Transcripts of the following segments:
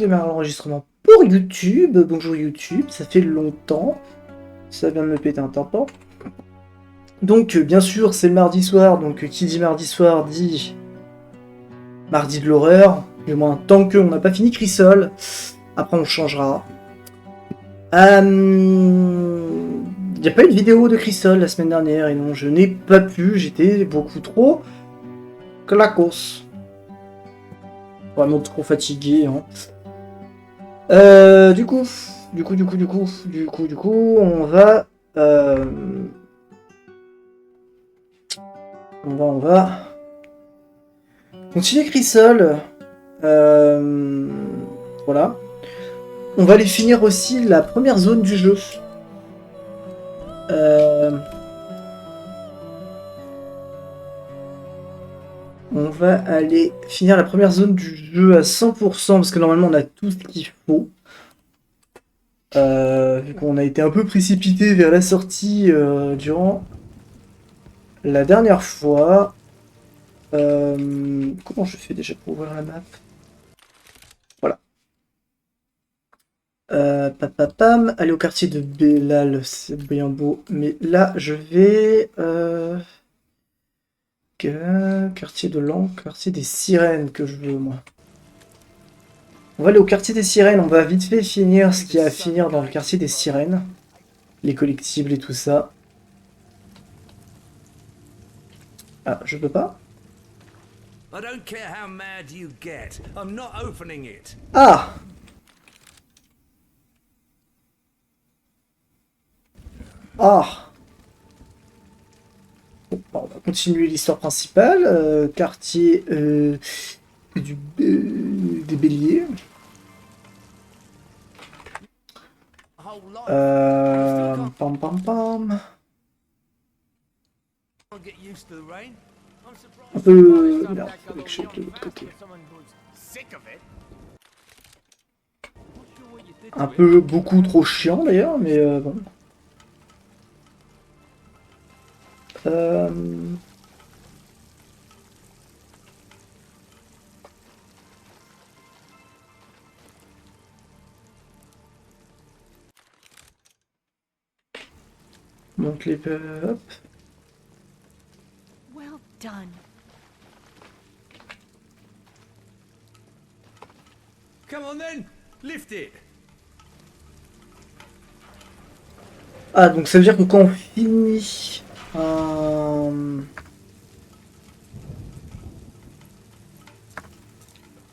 démarre l'enregistrement pour YouTube. Bonjour YouTube, ça fait longtemps. Ça vient de me péter un tympan. Donc bien sûr c'est le mardi soir, donc qui dit mardi soir dit mardi de l'horreur. Du moins tant qu'on n'a pas fini Chrysol. Après on changera. Il n'y a pas eu de vidéo de Chrysol la semaine dernière et non je n'ai pas pu, j'étais beaucoup trop clacos. Vraiment trop fatigué. Hein. Du coup, on va, on va continuer Chrysol. Voilà. On va aller finir aussi la première zone du jeu. On va aller finir la première zone du jeu à 100% parce que normalement on a tout ce qu'il faut. Vu qu'on a été un peu précipité vers la sortie durant la dernière fois. Comment je fais déjà pour ouvrir la map? Voilà. Papapam, aller au quartier de Bellal, c'est bien beau. Mais là, je vais... quartier de l'Ancre, quartier des Sirènes que je veux, moi. On va aller au quartier des Sirènes, on va vite fait finir ce qu'il y a à finir dans le quartier des Sirènes. Les collectibles et tout ça. Ah, je peux pas? Ah! Ah! Bon, on va continuer l'histoire principale. Quartier des Béliers. Pam pam pam. Un peu... Merde, avec que de l'autre côté. Un peu beaucoup trop chiant d'ailleurs, mais bon. Monte les... hop. Well done. Come on then, lift it. Ah, donc ça veut dire que quand on finit...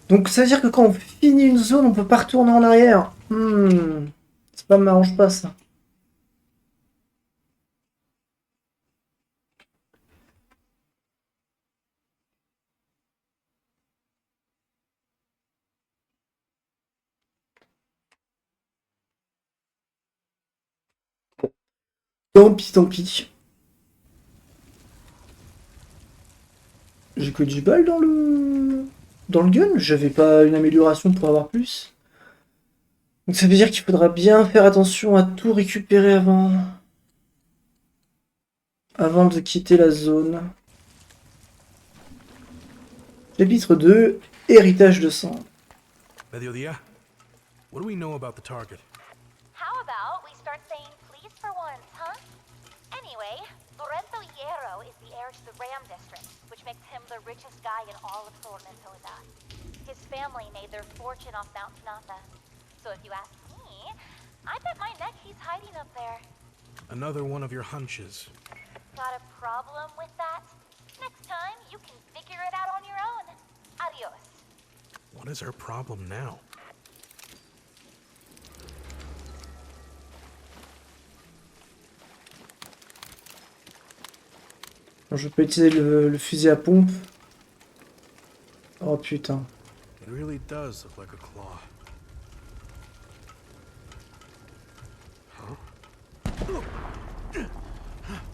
Donc ça veut dire que quand on finit une zone, on peut pas retourner en arrière. Ça m'arrange pas ça. Tant pis, tant pis. J'ai que du bal dans le... Dans le gun, j'avais pas une amélioration pour avoir plus. Donc ça veut dire qu'il faudra bien faire attention à tout récupérer avant... Avant de quitter la zone. Chapitre 2, héritage de sang. Mediodia, what do we know about the target? How about we start saying please for once, huh? Anyway, Lorenzo Hierro is the heir to the Ram District, which makes him the richest guy in all of Tormentosa. His family made their fortune off Mount Tanatha. So if you ask me, I bet my neck he's hiding up there. Another one of your hunches. Got a problem with that? Next time, you can figure it out on your own. Adios. What is her problem now? Je peux utiliser le fusil à pompe. Oh putain. It really does look like a claw.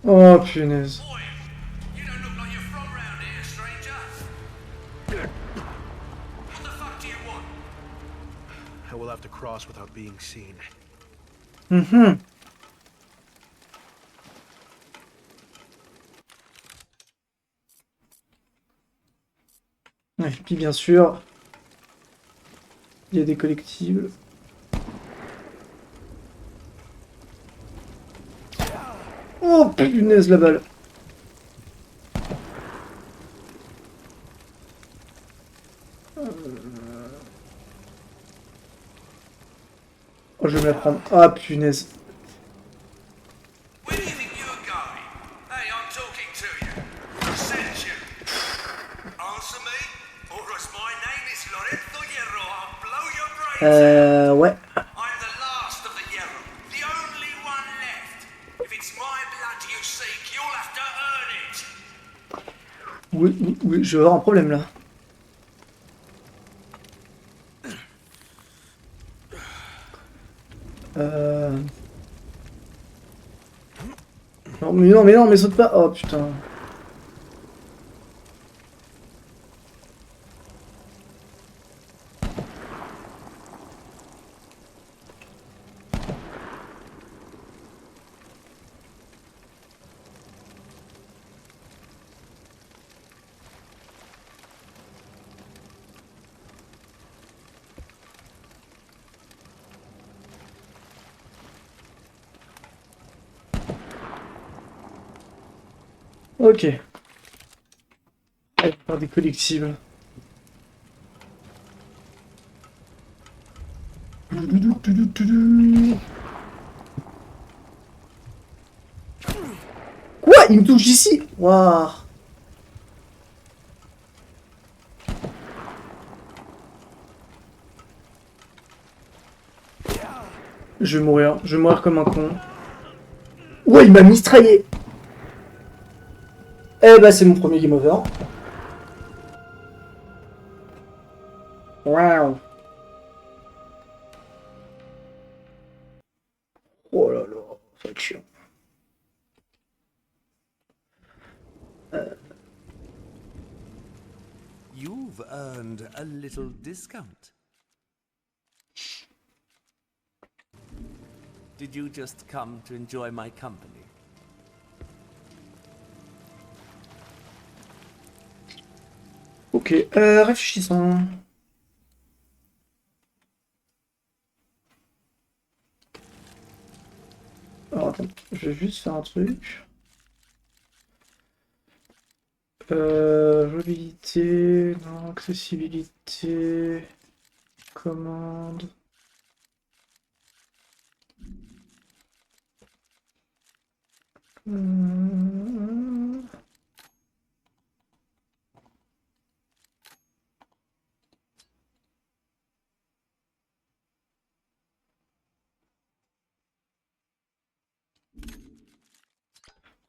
Oh punaise. You don't look like you're from round here, stranger. What the fuck do you want? I will have to cross without being seen. Et puis bien sûr, Il y a des collectibles. Oh punaise la balle. Oh, je vais me la prendre. Ah punaise. Where do you think you're going? Hey, I'm talking to you. Who sent you? Answer me, or else my name is Lorenzo Hierro. I'll blow your brains out. Ouais. I'm the last of the Hierro, the only one left. If it's my blood you seek, you'll have to earn it. Oui, je vais avoir un problème là. Non, mais saute pas. Oh putain. Ok. Allez, faire des collectibles. Quoi? Il me touche ici? Waouh. Je vais mourir comme un con. Ouais, il m'a mistraillé. Eh bah c'est mon premier game over. Waouh. Oh là là, ça va être chiant. You've earned a little discount. Did you just come to enjoy my company? Ok, réfléchissons. Alors attends, je vais juste faire un truc. Jouabilité, non, accessibilité, commande.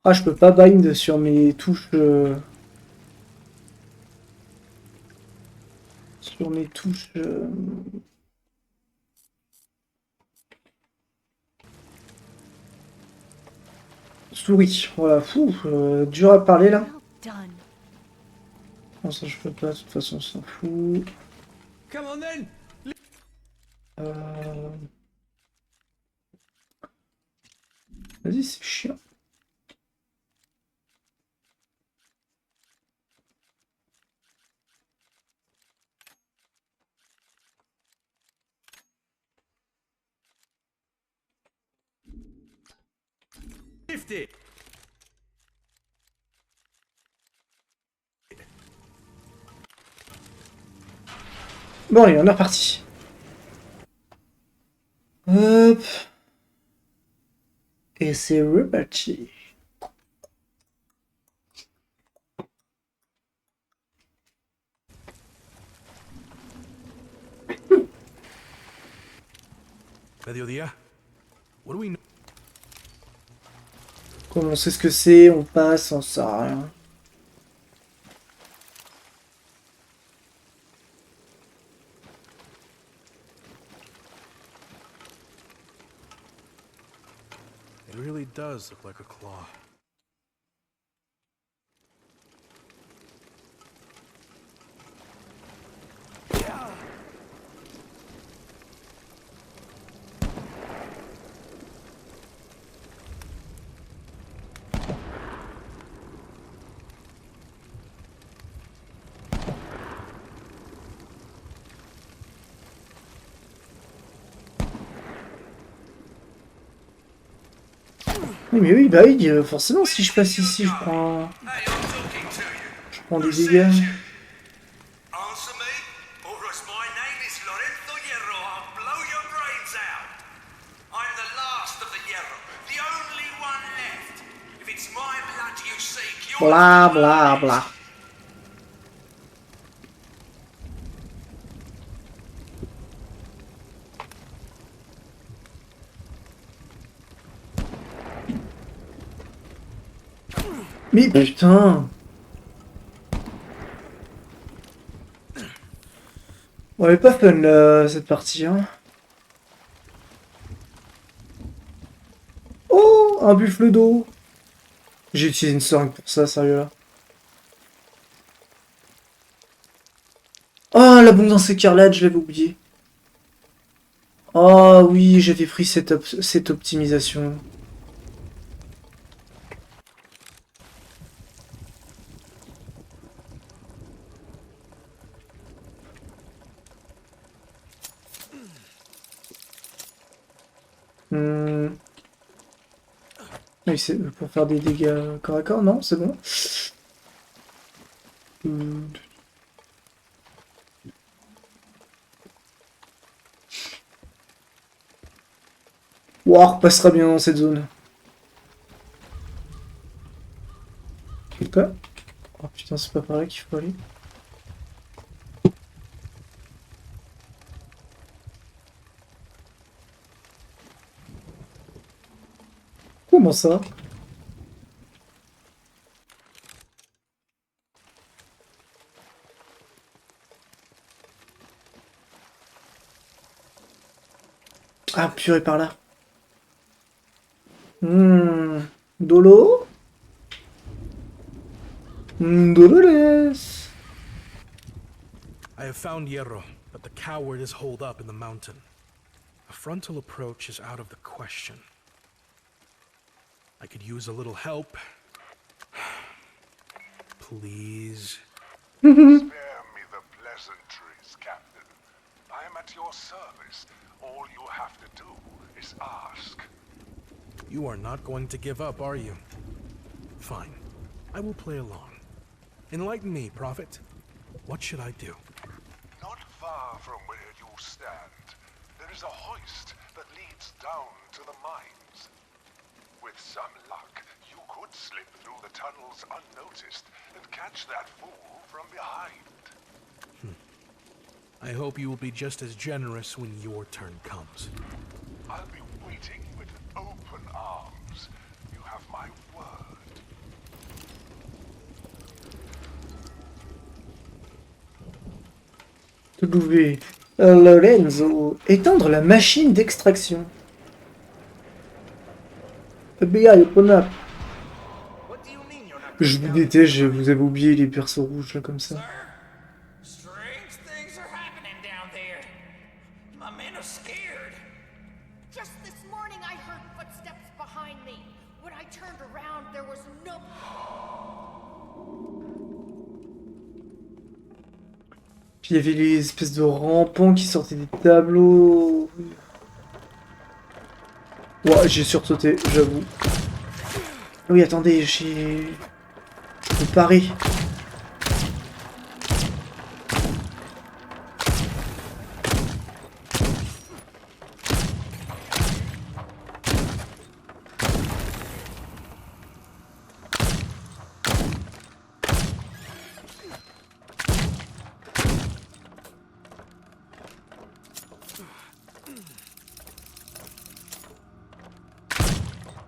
Ah, je peux pas bind sur mes touches. Sur mes touches. Souris. Voilà, fou, dur à parler là. Well done. Non, ça je peux pas, de toute façon, on s'en fout. Come on then! Vas-y, c'est chiant. Lift it! Bon, allez, on est reparti. Hop. Et c'est reparti. Mediodía? What do we know? Comme on sait ce que c'est, on passe, on sert à rien. It really does look like a claw. Oui, mais oui, bah oui, forcément, si je passe ici, Hey, I'm talking to you. je prends des Who dégâts. sent you? Answer me, or else my name is Lorenzo Hierro. I'll blow your brains out. I'm the last of the Hierro, the only one left. If it's my blood you seek, you'll Bla have to bla earn it. bla. Mais putain! On est pas fun là, cette partie, hein. Oh! Un buffle d'eau! J'ai utilisé une seringue pour ça, sérieux là. Oh, l'abondance écarlate, je l'avais oublié. Oh oui, j'avais pris cette optimisation. Hmm. Oui, c'est pour faire des dégâts corps à corps, non? C'est bon. Hmm. Ouah, on repassera bien dans cette zone. Quoi? Oh putain, c'est pas par là qu'il faut aller. Comment ça? Ah, purée, par là. Dolo? Dolores. I have found Hierro, but the coward is holed up in the mountain. A frontal approach is out of the question. I could use a little help. Please. Spare me the pleasantries, Captain. I am at your service. All you have to do is ask. You are not going to give up, are you? Fine. I will play along. Enlighten me, Prophet. What should I do? Not far from where you stand, there is a hoist that leads down to the mines. With some luck, you could slip through the tunnels unnoticed and catch that fool from behind. I hope you will be just as generous when your turn comes. I'll be waiting with open arms. You have my word. W. Lorenzo. Éteindre la machine d'extraction. FBI, open up. What do you mean you're not Je vous déteste, je vous avais oublié les persos rouges là comme ça. Strange things are happening down there. My men are scared. Just this morning I heard footsteps behind me. When I turned around, there was no... Puis il y avait les espèces de rampants qui sortaient des tableaux. Ouais, j'ai sursauté, j'avoue. Oui, attendez, j'ai... Je peux parer.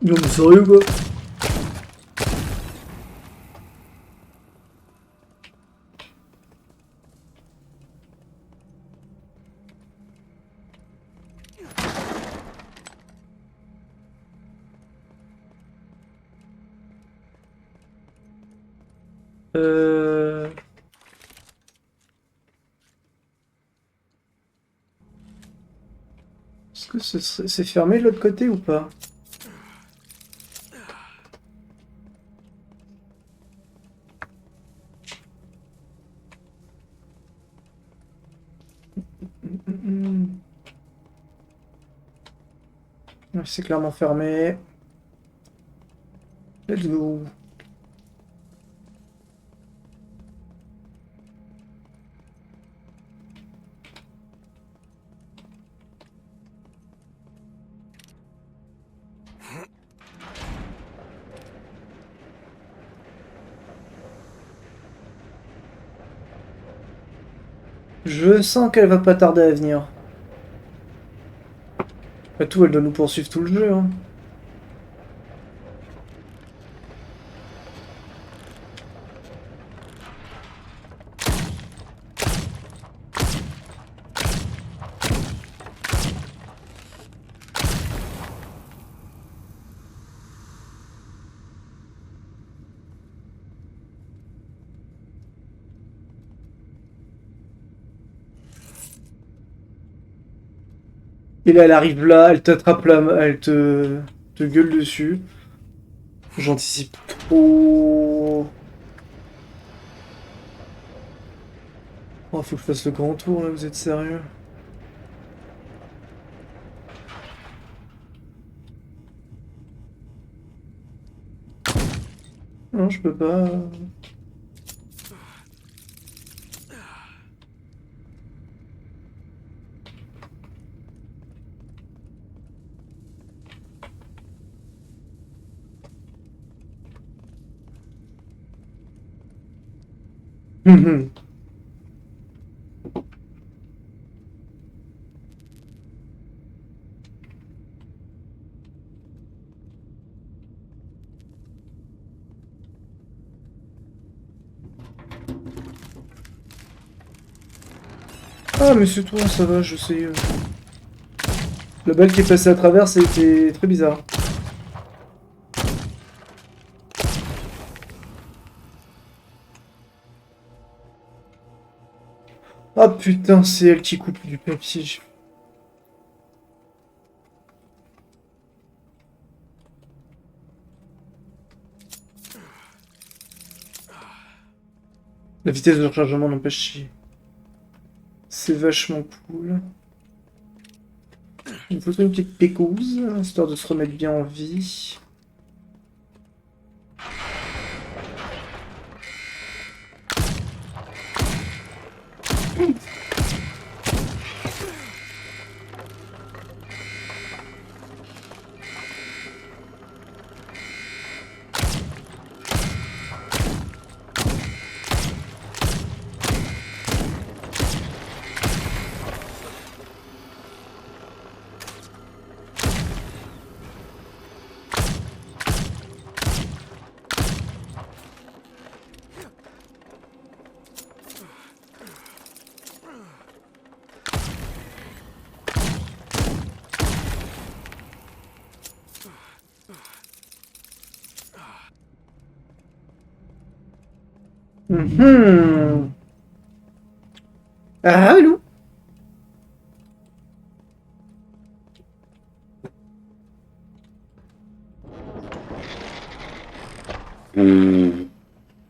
Non mais sérieux quoi? Est-ce que c'est fermé de l'autre côté ou pas? Ouais, c'est clairement fermé. Let's go. Je sens qu'elle va pas tarder à venir. Après tout, elle doit nous poursuivre tout le jeu. Hein. Et là, elle arrive là, elle t'attrape la main, elle te gueule dessus. J'anticipe trop. Oh, faut que je fasse le grand tour là, vous êtes sérieux? Non, je peux pas. Mhm. Ah, mais c'est toi, ça va, je sais. La balle qui est passée à travers, c'était très bizarre. Ah putain, c'est elle qui coupe du papier. La vitesse de rechargement n'empêche chier. C'est vachement cool. Il faut une petite pécouse, histoire de se remettre bien en vie. Mhm. Ah, allô?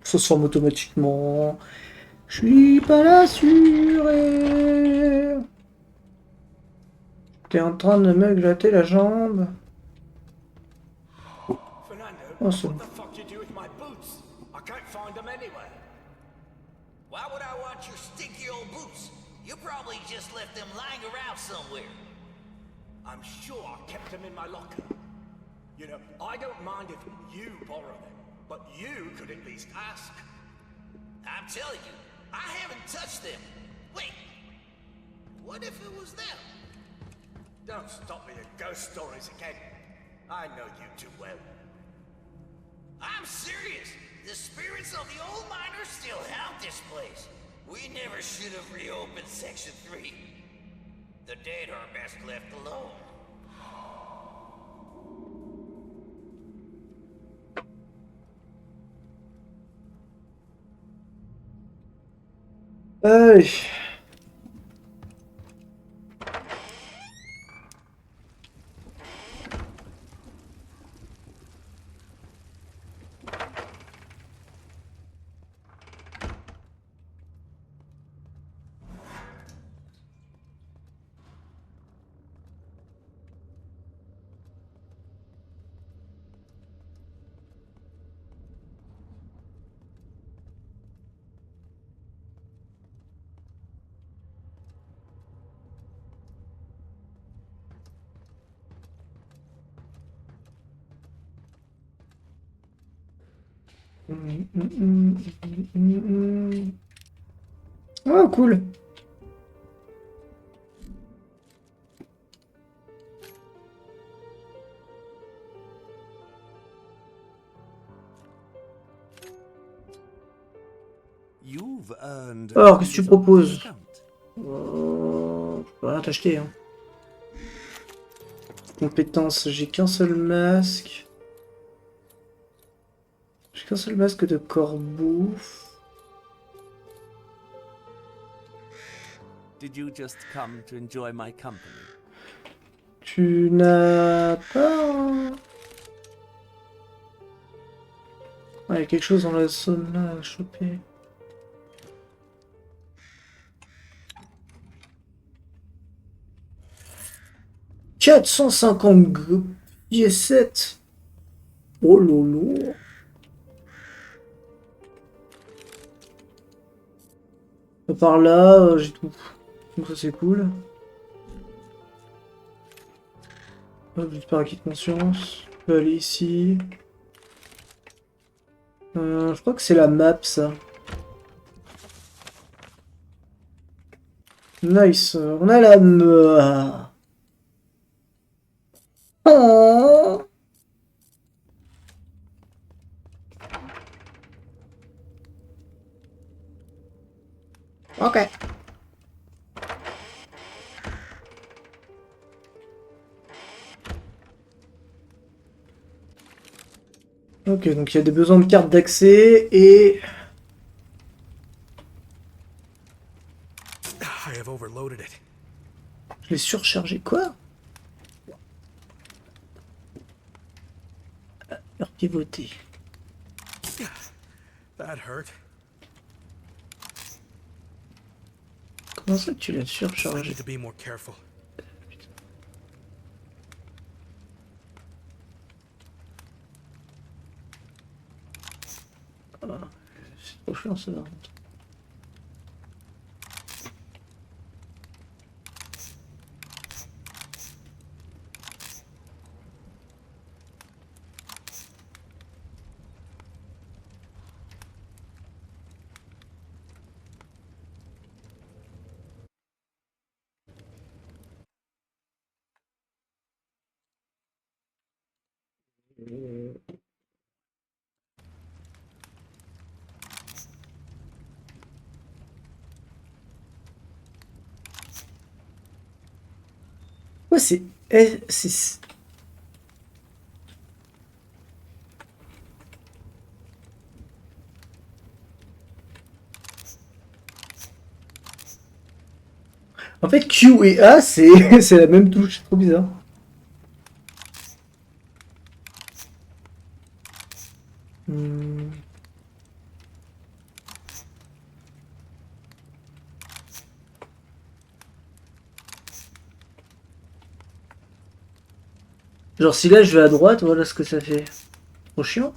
Ça se forme automatiquement. Je suis pas assuré. T'es en train de me glatter la jambe. Fernando, Oh, c'est what bon. the fuck do you do with my boots? I can't find them anywhere. Why would I want your stinky old boots? You probably just left them lying around somewhere. I'm sure I kept them in my locker. You know, I don't mind if you borrow them, but you could at least ask. I'm telling you, I haven't touched them. Wait, what if it was them? Don't stop me at ghost stories again. I know you too well. I'm serious. The spirits of the old miners still haunt this place. We never should have reopened Section 3. The dead are best left alone. Aïe. Oh, cool. You've earned Alors, a qu'est-ce que tu little proposes? discount. Je peux rien t'acheter, hein. Compétences, j'ai qu'un seul masque. J'ai qu'un seul masque de corbeau. Did you just come to enjoy my company? Tu n'as pas... Ouais, il y a quelque chose dans la zone là à choper. « 450 pièces 7. Oh lolo. Par là, j'ai tout. Donc ça c'est cool. Hop, vite par acquis de conscience. Je peux aller ici. Je crois que c'est la map ça. Nice. On a la map. Oh. Ok. Ok, donc il y a des besoins de carte d'accès et... I have overloaded it. Je l'ai surchargé, quoi? Heure pivotée. That hurt. Comment ça tu l'as I surchargé? need to be more careful. C'est trop chiant ça. Ouais, c'est... c'est... En fait, Q et A, c'est c'est la même touche. C'est trop bizarre. Hmm. Genre, si là, je vais à droite, voilà ce que ça fait. Trop chiant.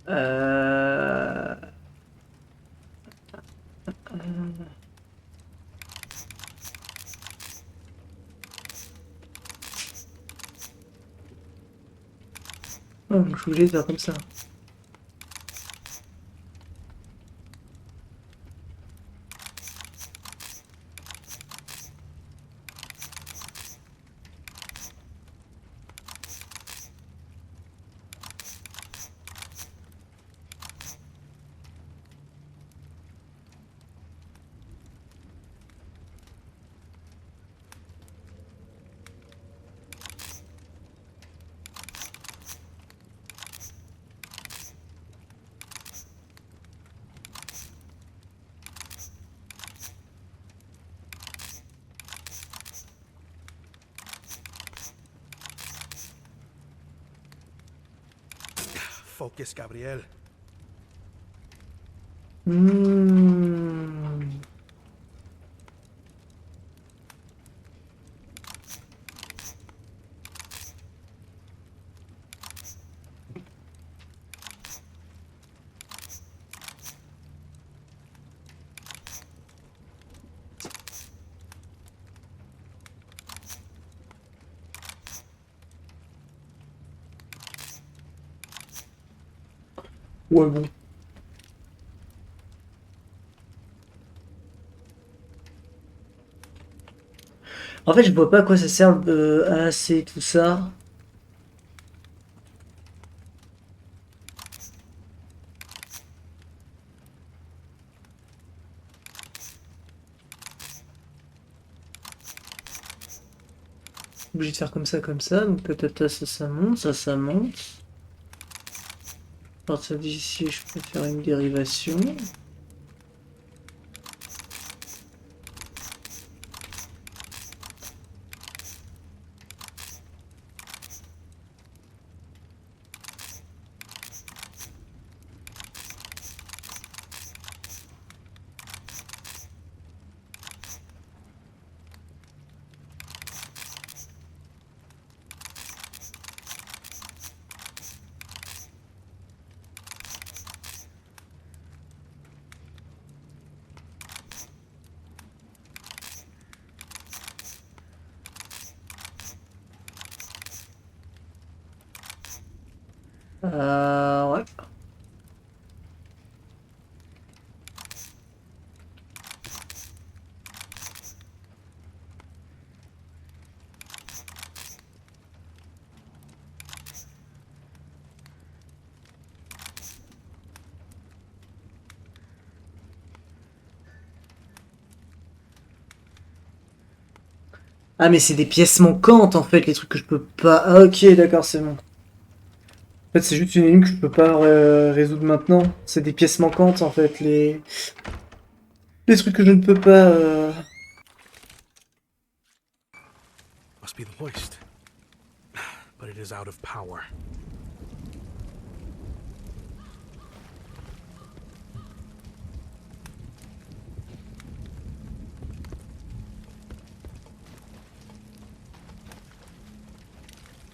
Euh... Oh, je suis obligé de faire comme ça. Focus, Gabriel. Hmm. Ouais, bon. En fait, je vois pas à quoi ça sert le AAC, tout ça. Obligé de faire comme ça. Donc, tatata, ça monte, ça monte. À partir d'ici, je peux faire une dérivation. Ouais. Ah, mais c'est des pièces manquantes, en fait, les trucs que je peux pas... Ah, ok, d'accord, c'est bon. En fait, c'est juste une énigme que je peux pas résoudre maintenant. C'est des pièces manquantes, en fait, les trucs que je ne peux pas... Must be the hoist. But it is out of power.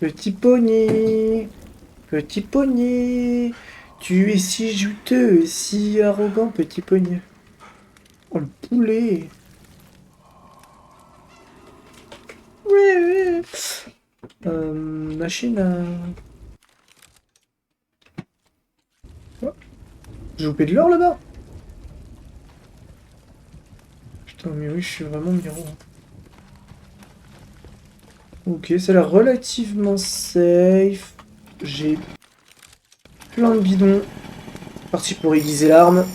Petit poney, petit poney, tu es si juteux et si arrogant, petit poney. Oh, le poulet. Ouais, ouais. Machine à... Oh, j'ai loupé de l'or là-bas. Putain, mais oui, je suis vraiment miro. Ok, ça a l'air relativement safe. J'ai plein de bidons. Parti pour aiguiser l'arme.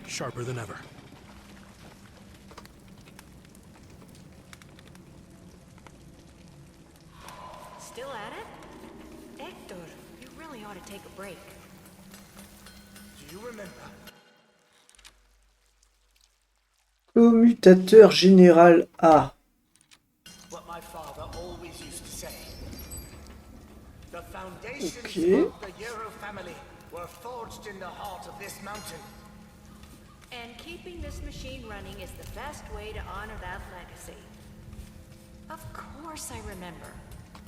Sharper than ever. Still at it? Hector, you really ought to take a break. Do you remember? Commutateur général A. What my father always used to say. The foundations Okay. of the Yarrow family were forged in the heart of this mountain. And keeping this machine running is the best way to honor that legacy. Of course I remember.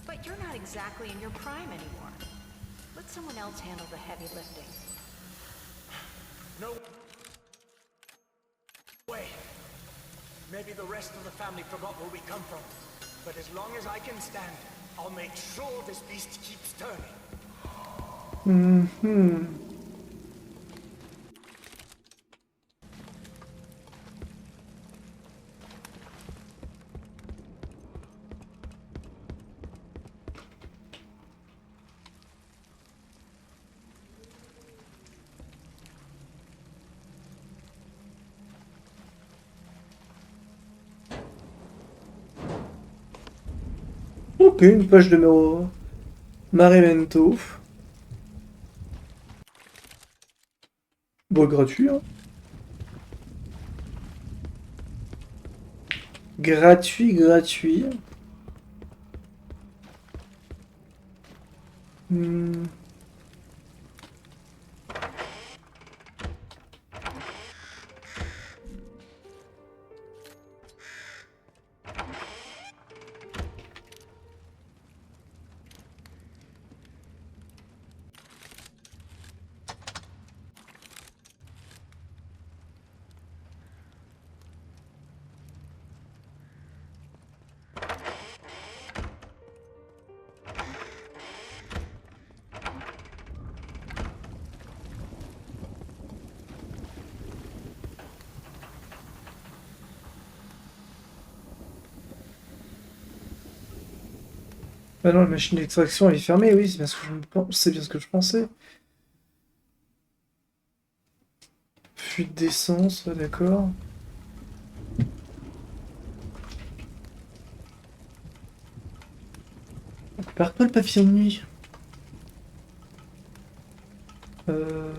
But you're not exactly in your prime anymore. Let someone else handle the heavy lifting. No way. Maybe the rest of the family forgot where we come from. But as long as I can stand, I'll make sure this beast keeps turning. Ok, une page de Maremento. Bon, gratuit, hein. Gratuit, gratuit. Hmm. Ah non, la machine d'extraction elle est fermée, oui, c'est bien ce que c'est bien ce que je pensais. Fuite d'essence, ouais, d'accord. On perd pas le pavillon de nuit. Euh...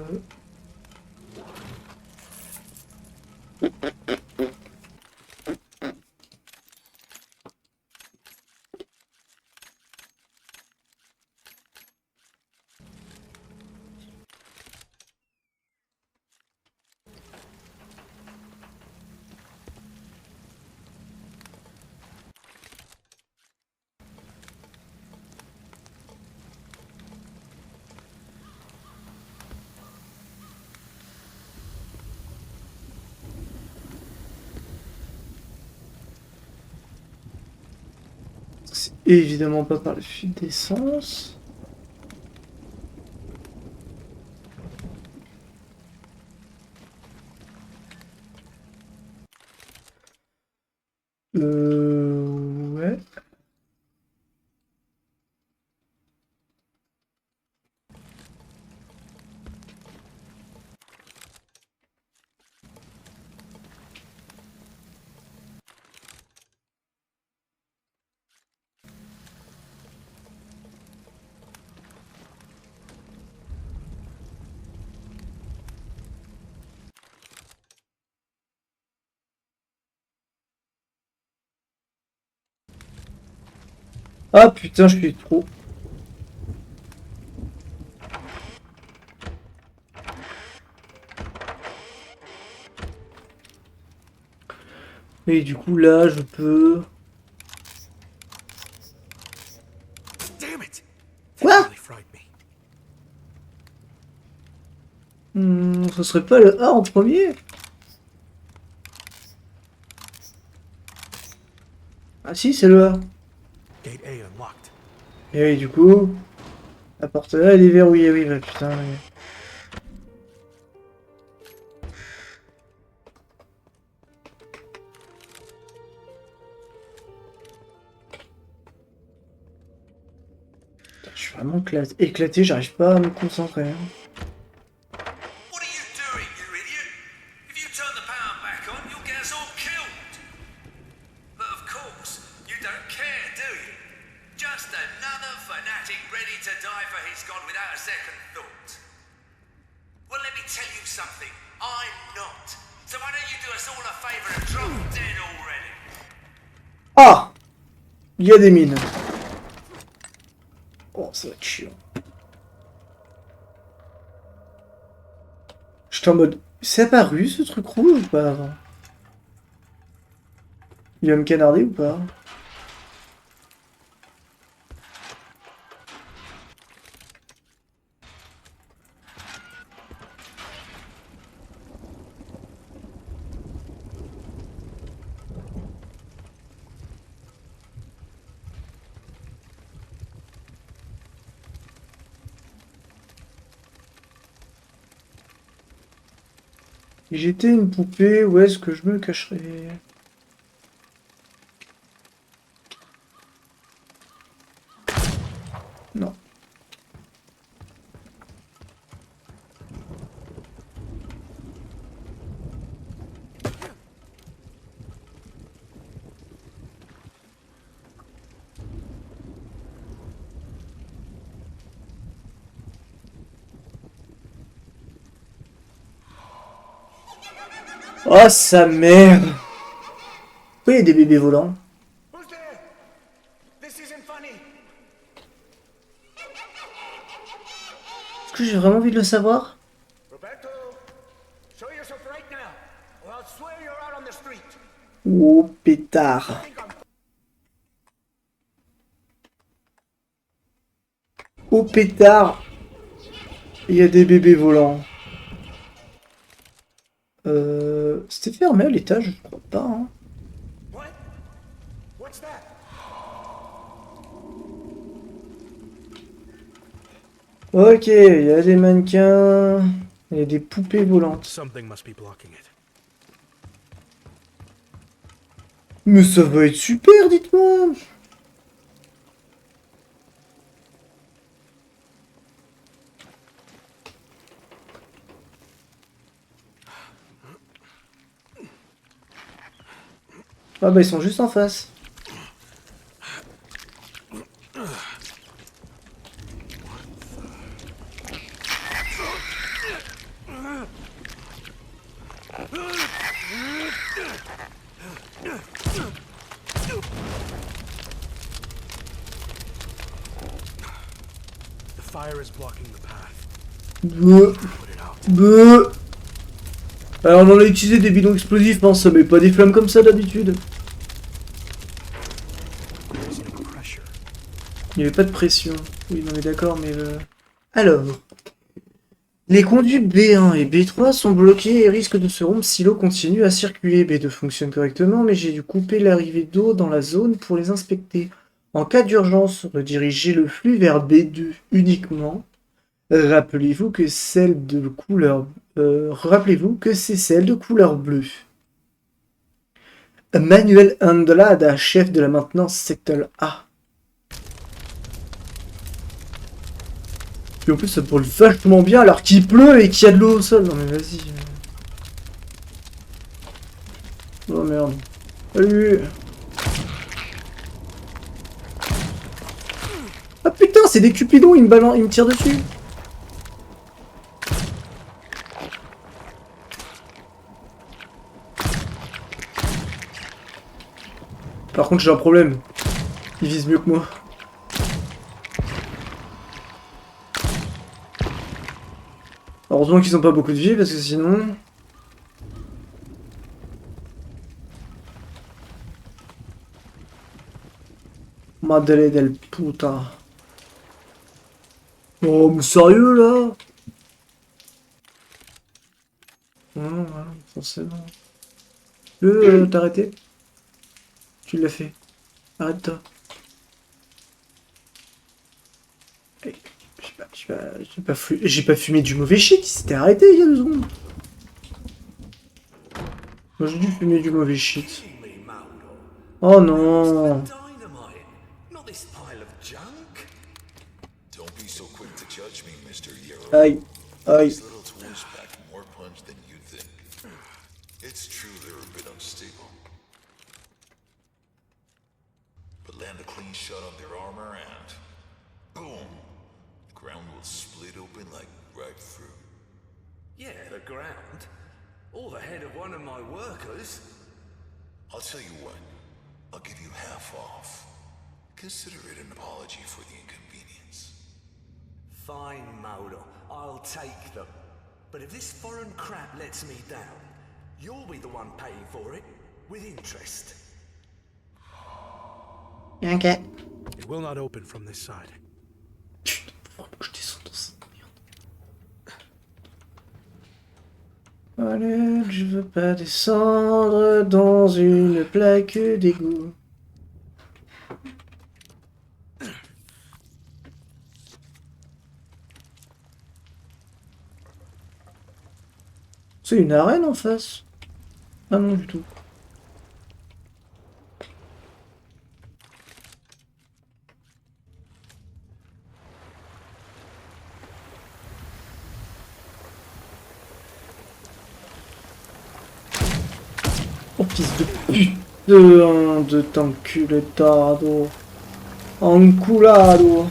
C'est évidemment pas par la fuite d'essence. Ouais. Ah putain, je suis trop. Et du coup là, je peux. Damn it! That Quoi? really frightened me. Ce serait pas le A en premier? Ah si, c'est le A. Gate A unlocked. Et oui, du coup, la porte là, elle est verrouillée, oui, bah putain. Oui. Putain, je suis vraiment éclaté, j'arrive pas à me concentrer. Hein. What are you doing, you idiot? If you turn the power back on, you'll get us all killed. But of course, you don't care, do you? Just another fanatic ready to die for his god without a second thought. Well, let me tell you something. I'm not. So why don't you do us all a favor and drop dead already? Ah! Il y a des mines. Oh, ça va être chiant. J'étais en mode. C'est apparu ce truc rouge ou pas avant? Il va me canarder ou pas? Si j'étais une poupée, où est-ce que je me cacherais? Non. Oh sa mère! Pourquoi il y a des bébés volants? Who's there? This isn't funny. Est-ce que j'ai vraiment envie de le savoir? Roberto, show yourself right now, or I'll swear you're out on the street. Oh pétard! Oh pétard! Il y a des bébés volants. C'était fermé à l'étage, je crois pas. Hein. What? What's that? Ok, il y a des mannequins. Il y a des poupées volantes. Something must be blocking it. Mais ça va être super, dites-moi! Ah bah ils sont juste en face. The fire is blocking the path. Beuh. Put it out. Beuh. Alors on en a utilisé des bidons explosifs, hein, ça met pas des flammes comme ça d'habitude. There's no pressure. Il n'y avait pas de pression. Oui, non mais d'accord, mais... Alors... Les conduits B1 et B3 sont bloqués et risquent de se rompre si l'eau continue à circuler. B2 fonctionne correctement, mais j'ai dû couper l'arrivée d'eau dans la zone pour les inspecter. En cas d'urgence, redirigez le flux vers B2 uniquement. Rappelez-vous que celle de couleur... rappelez-vous que c'est celle de couleur bleue. Manuel Andrada, chef de la maintenance secteur A. Et en plus ça brûle vachement bien alors qu'il pleut et qu'il y a de l'eau au sol. Non mais vas-y. Oh merde. Salut. Ah putain c'est des cupidons, ils me tirent dessus. Par contre j'ai un problème. Ils visent mieux que moi. Heureusement qu'ils ont pas beaucoup de vie parce que sinon... Madre del puta. Oh mais sérieux là? Non, voilà, forcément. T'as arrêté? Tu l'as fait. Arrête-toi. J'ai pas fumé du mauvais shit, il s'était arrêté il y a 2 secondes. Moi j'ai dû fumer du mauvais shit. Oh non. Dynamite, not this pile of junk. Don't be so quick to judge me, Mr. Yarrow. Aïe, aïe. These little toys pack more punch than you'd think. It's true they're a bit unstable. But land a clean shot on their armor and... boom! The ground will split open like right through. Yeah, the ground. Or the head of one of my workers. I'll tell you what. I'll give you half off. Consider it an apology for the inconvenience. Fine, Mulder. I'll take them. But if this foreign crap lets me down, you'll be the one paying for it, with interest. Ok. It will not open from this side. Putain, faut que je descende dans cette merde. Allez, je veux pas descendre dans une plaque d'égout. C'est une arène en face? Ah non du tout. Oh fils de pute de t'enculetado. Enculado.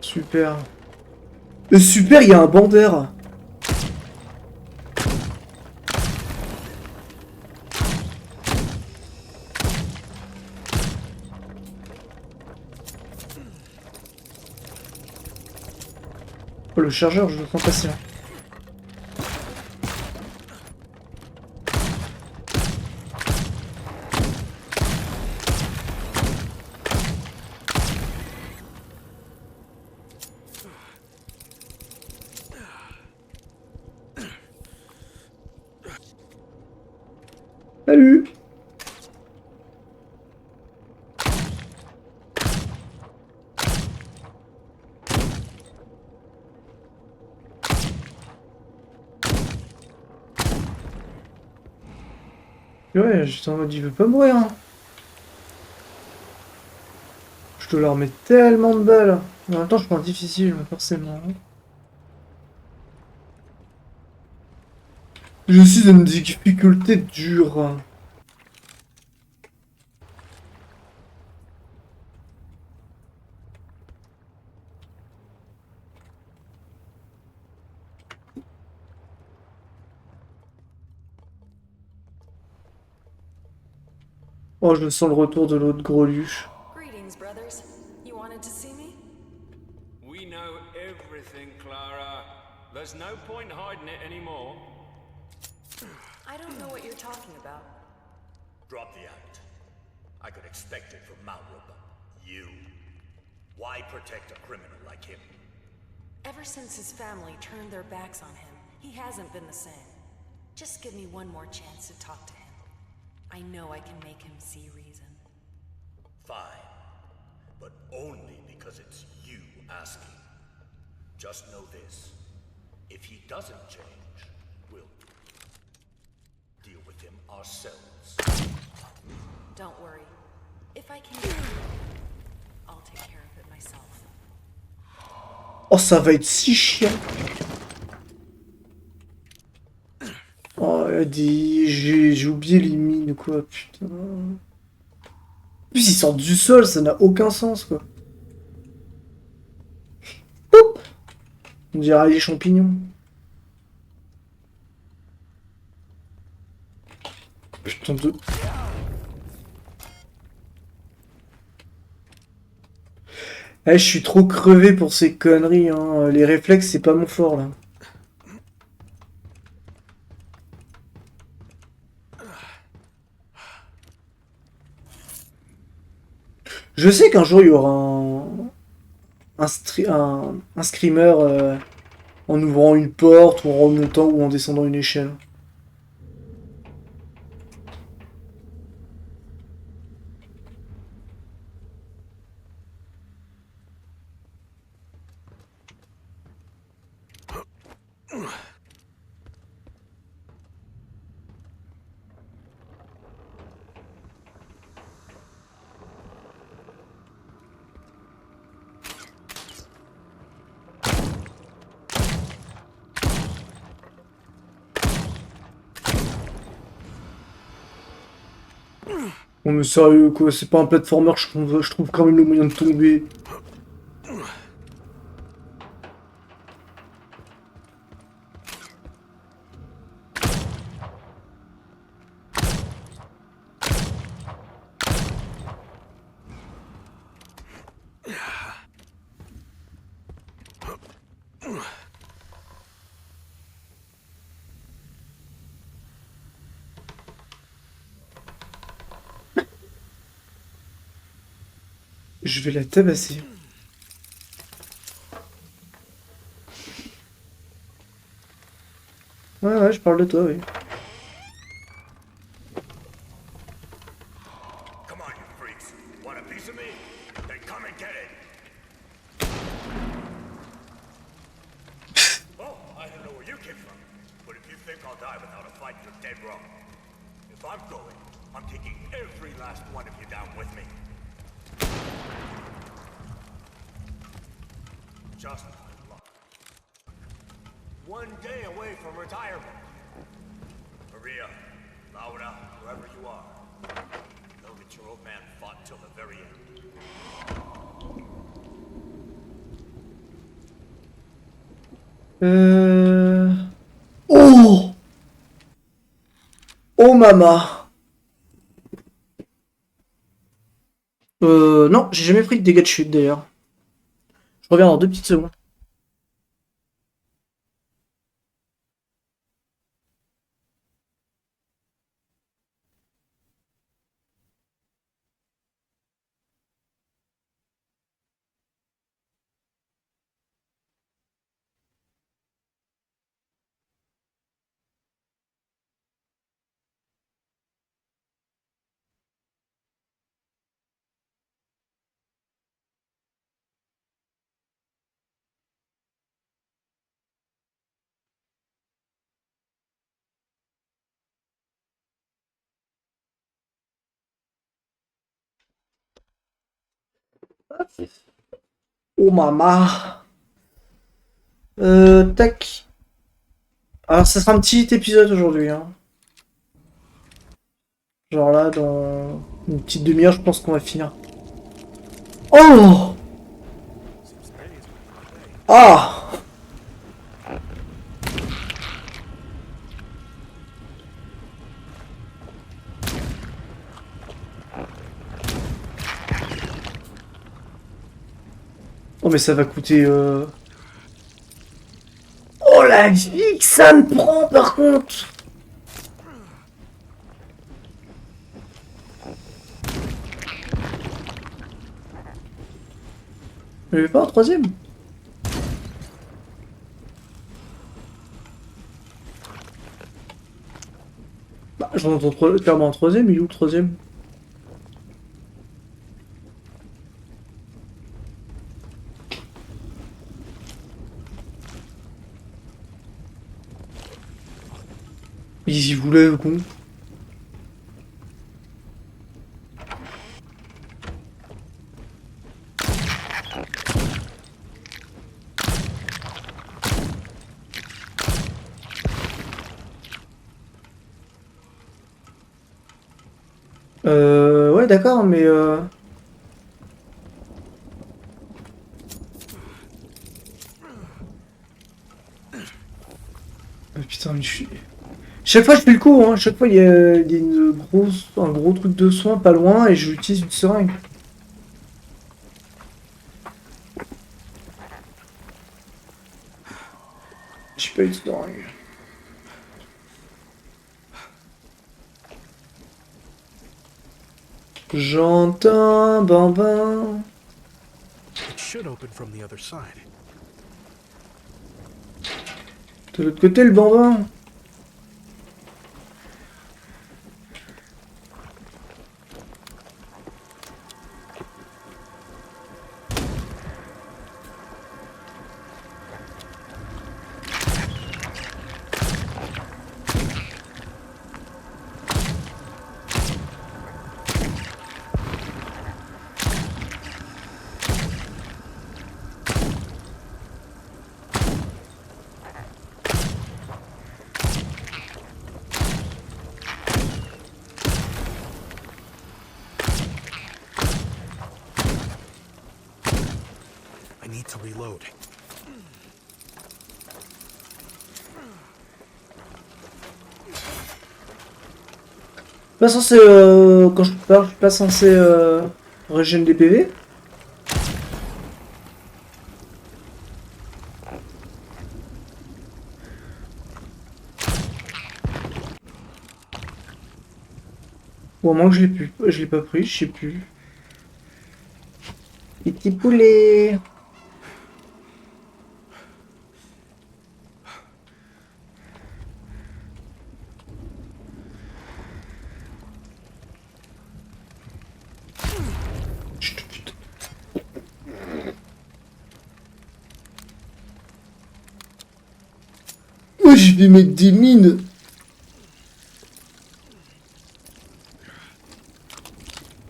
Super. Super, il y a un bandeur. Oh, le chargeur, je le sens passer là. Salut! Ouais, j'étais en mode il veut pas mourir. Hein. Je dois leur mettre tellement de balles. En même temps, je prends difficile, forcément. Je suis dans une difficulté dure. Oh, je sens le retour de l'autre greluche. Greetings, brothers. You wanted to see me? We know everything, Clara. There's no point hiding it anymore. I don't know what you're talking about. Drop the act. I could expect it from Malra, but you? Why protect a criminal like him? Ever since his family turned their backs on him, he hasn't been the same. Just give me one more chance to talk to him. I know I can make him see reason. Fine. But only because it's you asking. Just know this. If he doesn't change, we'll deal with him ourselves. Don't worry. If I can, I'll take care of it myself. Oh, ça va être si chiant. Oh, j'ai oublié les mines, quoi, putain. En plus, ils sortent du sol, ça n'a aucun sens, quoi. Poup, on dirait les champignons. Putain de... Eh, je suis trop crevé pour ces conneries, hein. Les réflexes, c'est pas mon fort, là. Je sais qu'un jour, il y aura un screamer en ouvrant une porte, ou en remontant, ou en descendant une échelle. Oh mais sérieux quoi, c'est pas un platformer, je trouve quand même le moyen de tomber. Je vais la tabasser. Ouais, je parle de toi, oui. Come on, you freaks. Want a piece of me? Then come and get it. Oh, I don't know where you came from. But if you think I'll die without a fight, you're dead wrong. If I'm going, I'm taking every last one of you down with me. Just my luck. One day away from retirement. Maria, Laura, whoever you are, know that your old man fought till the very end. Oh! Oh mama! Non, j'ai jamais pris de dégâts de chute d'ailleurs. Je reviens dans 2 petites secondes. Oh mama. Tac. Alors ça sera un petit épisode aujourd'hui, hein. Genre là, dans une petite demi-heure, je pense qu'on va finir. Oh! Ah! Oh mais ça va coûter... Oh la vie que ça me prend par contre! Il n'y avait pas un troisième? Bah j'en entends clairement un troisième, il est où le troisième? Ils y voulaient ou con? Ouais d'accord, mais putain, mais je suis... Chaque fois je fais le coup, hein. Chaque fois il y a un gros truc de soin pas loin et j'utilise une seringue. J'ai pas eu de seringue. J'entends un bambin. It should open from the other side. De l'autre côté le bambin. I need to reload. Pas censé quand je parle, je suis pas censé régénérer des PV. Ou à moins que je l'ai pas pris, je sais plus. Petit poulet. Chut, putain. Oh, je vais mettre des mines.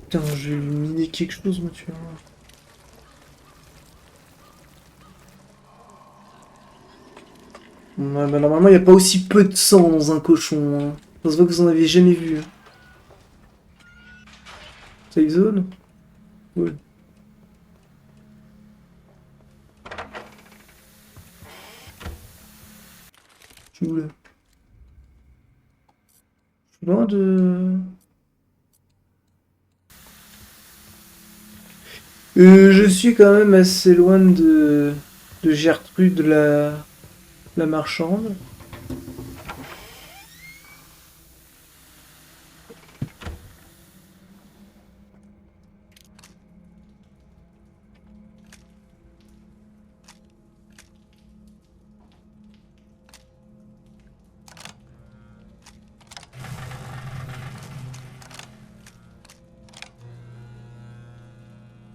Putain, je vais lui miner quelque chose, moi, tu vois. Ouais, bah normalement, il n'y a pas aussi peu de sang dans un cochon. Hein. Ça se voit que vous en avez jamais vu. Hein. Safe zone? Ouais. Je suis où là? Je suis loin de... je suis quand même assez loin de Gertrude la marchande.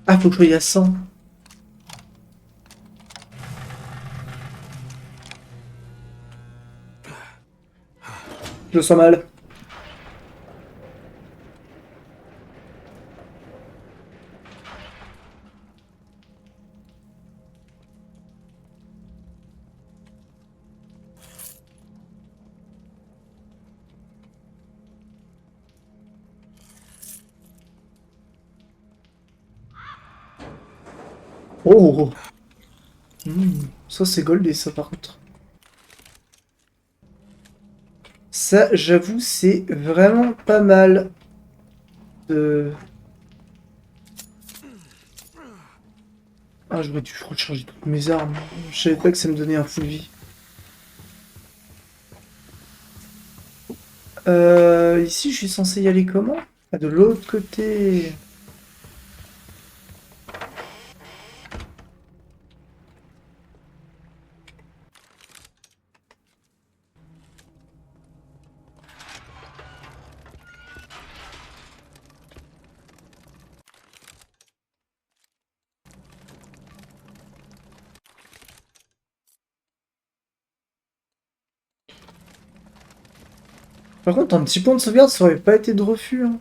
Ah, faut que je sois à 100. Je le sens mal. Oh. Ça c'est goldé ça par contre. Ça j'avoue c'est vraiment pas mal. Ah j'aurais dû recharger toutes mes armes. Je savais pas que ça me donnait un full vie. Ici je suis censé y aller comment? Ah de l'autre côté. Par contre, un petit point de sauvegarde, ça aurait pas été de refus. Hein.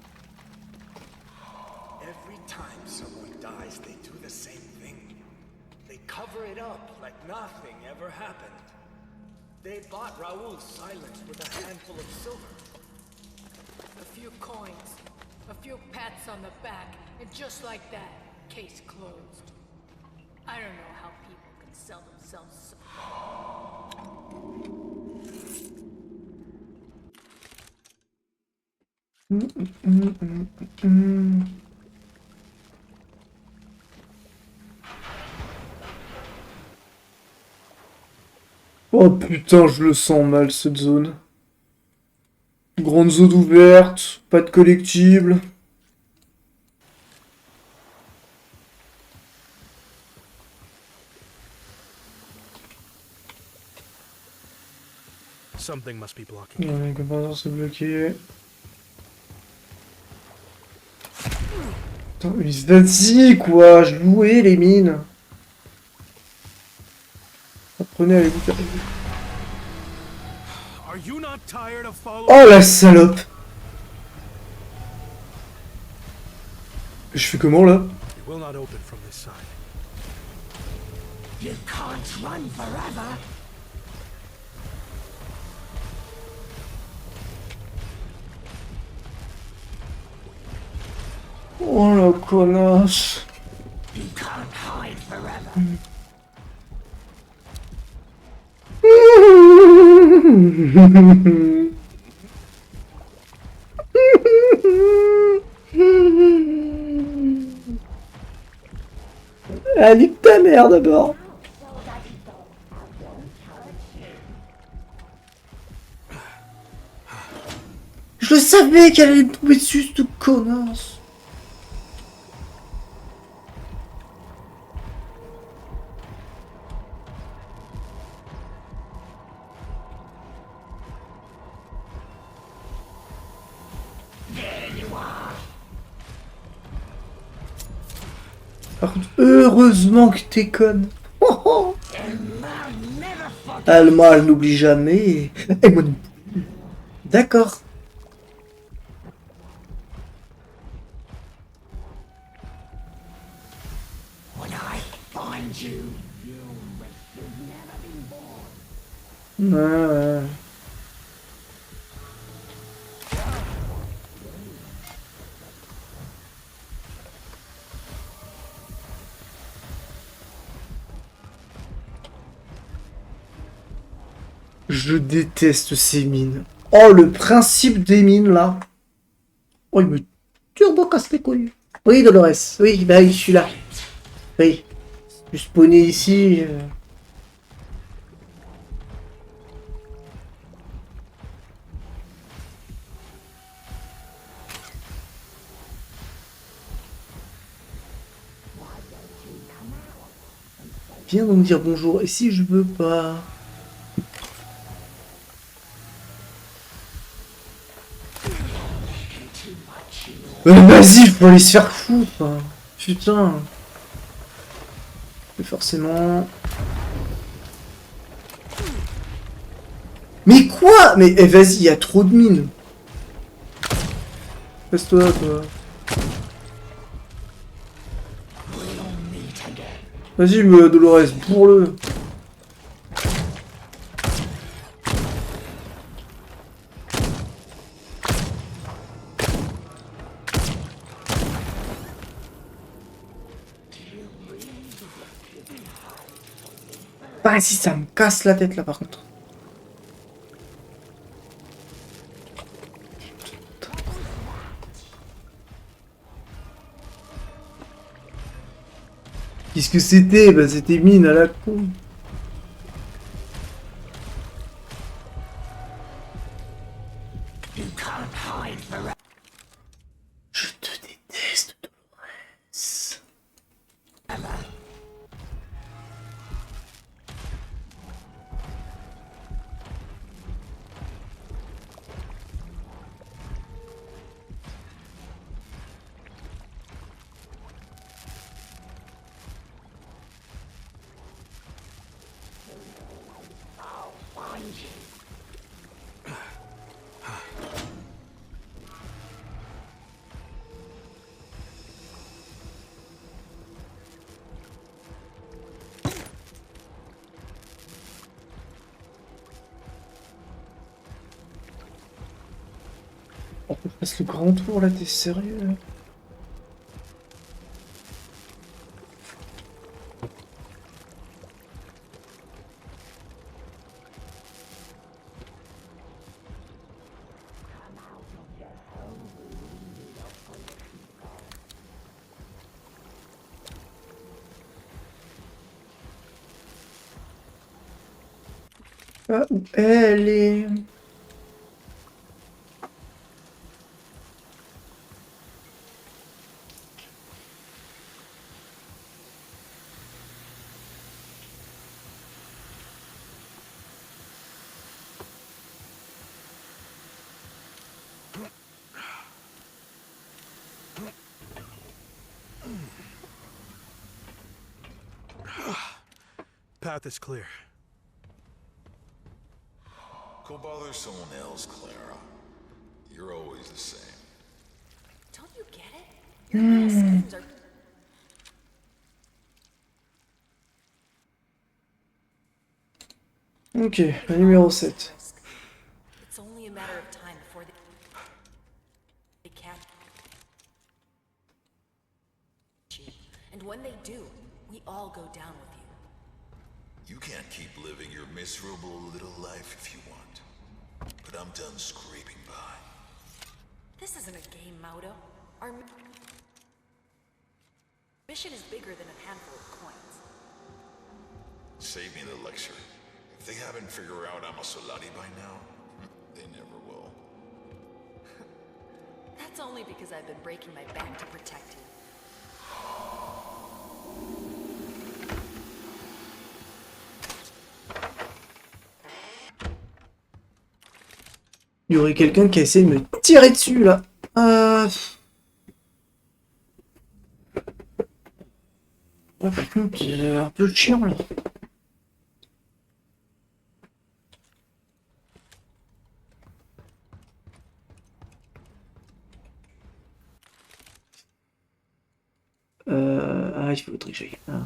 Every time someone dies, they do the same thing. They cover it up like nothing ever happened. They bought Raoul's silence with a handful of silver. A few coins, a few pats on the back, and just like that, case closed. I don't know how people can sell themselves so. Oh putain, je le sens mal cette zone. Grande zone ouverte, pas de collectible. Something must be blocking. Ouais, comme c'est bloqué. Putain, mais vas-y quoi, je louais les mines. Apprenez à les faire. Are you not tired of following? Oh la salope! Je fais comment là? It will not open from this side. You can't run forever. Oh la connasse! You can't hide forever. Ah, nique ta mère d'abord! Je savais qu'elle allait me tomber dessus, cette connasse! Par contre, heureusement que t'es conne. Oh, oh. Ah, le mal n'oublie jamais. Et moi non plus. D'accord. Ouais. Je déteste ces mines. Oh, le principe des mines, là. Oh, il me turbo casse les couilles. Oui, Dolores. Oui, bah, je suis là. Oui. Je suis spawné ici. Viens donc me dire bonjour. Et si je veux pas... Vas-y, faut aller se faire foutre. Putain. Mais forcément... Mais quoi? Mais vas-y, il y a trop de mines. Passe-toi, toi. Vas-y, Dolores, bourre-le. Ah si, ça me casse la tête là par contre. Qu'est-ce que c'était? Bah c'était mine à la con. Je te déteste, Dolores. On peut passer le grand tour là, t'es sérieux là? Ah, où elle est? Path is clear. Go bother someone else, Clara. You're always the same. Don't you get it? Your little skins are... Ok, le numéro 7. It's only a matter of time before they catch you. And when they do, we all go down with you. You can't keep living your miserable little life if you want. But I'm done scraping by. This isn't a game, Maudo. Our mission is bigger than a handful of coins. Save me the lecture. If they haven't figured out I'm a Solari by now, they never will. That's only because I've been breaking my back to protect you. Il y aurait quelqu'un qui a essayé de me tirer dessus là. Ouais, par contre, c'est un peu chiant là. Ah, il faudrait que j'aille. Ah.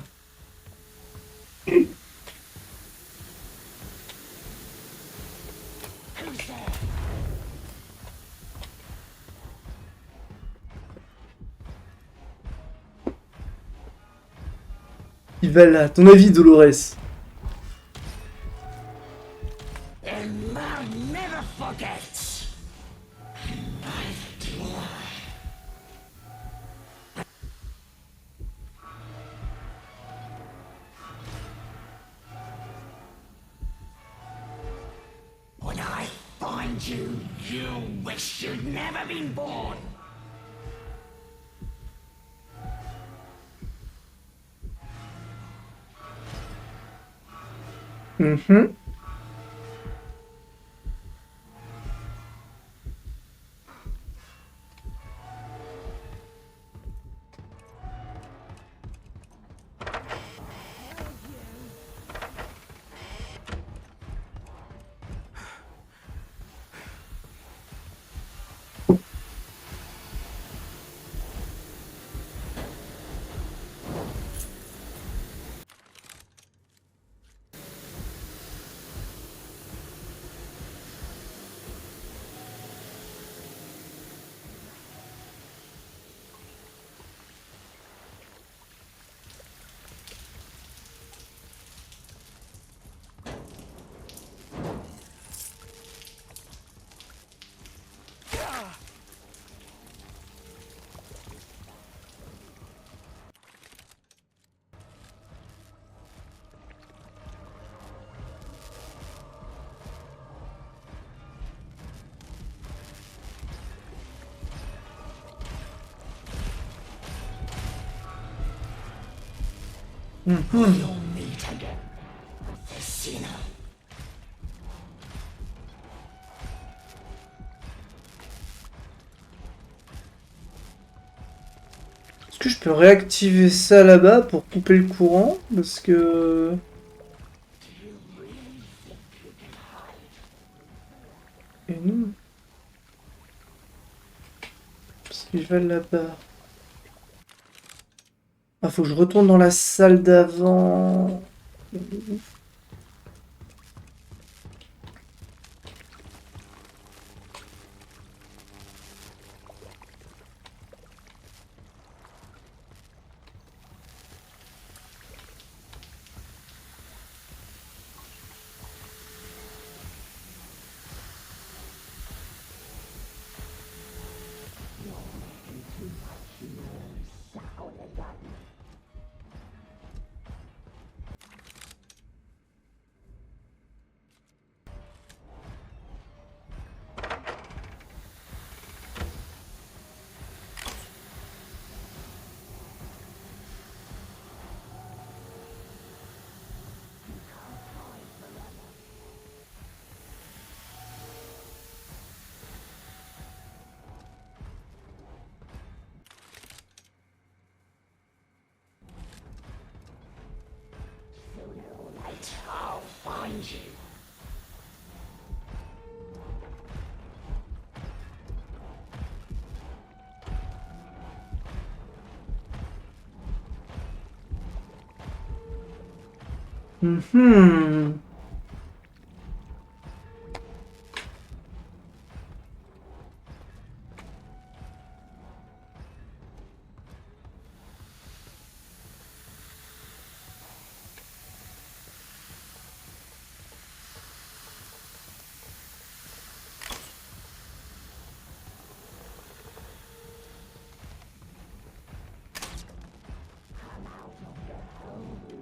Il va là, ton avis, Dolores? When I find you, you wish you'd never been born. Mhm. You'll meet again, the sinner. Est-ce que je peux réactiver ça là-bas pour couper le courant? Parce que... Et non. Si je vais là-bas... Ah, faut que je retourne dans la salle d'avant. I'll find you. Mhm.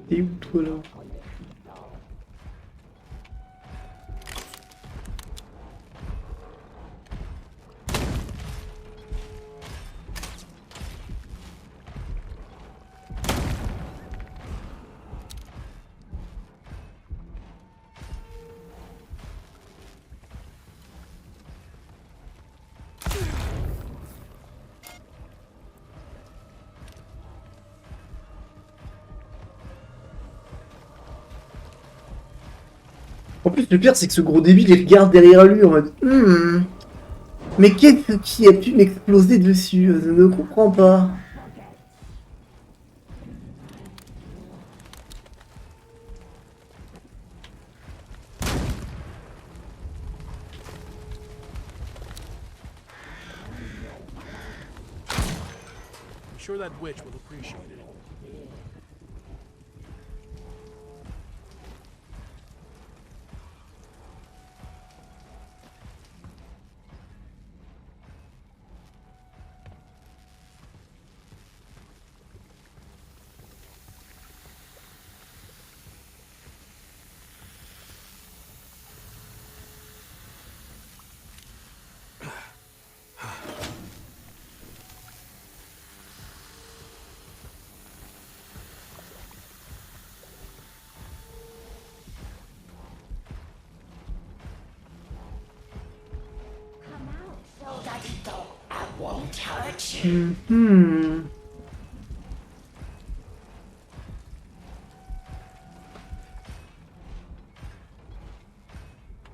T'es où toi là? En plus, le pire, c'est que ce gros débile, il regarde derrière lui en mode mais qu'est-ce qui a pu m'exploser dessus? Je ne comprends pas. I'm sure that witch will appreciate it. Soldadito, I won't hurt you.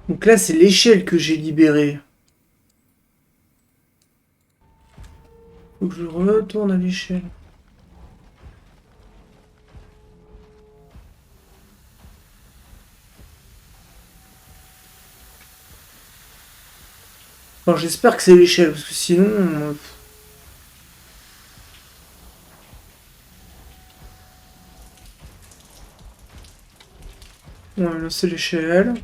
Donc là, c'est l'échelle que j'ai libérée. Faut que je retourne à l'échelle. Enfin, j'espère que c'est l'échelle, parce que sinon... Ouais, là, c'est l'échelle.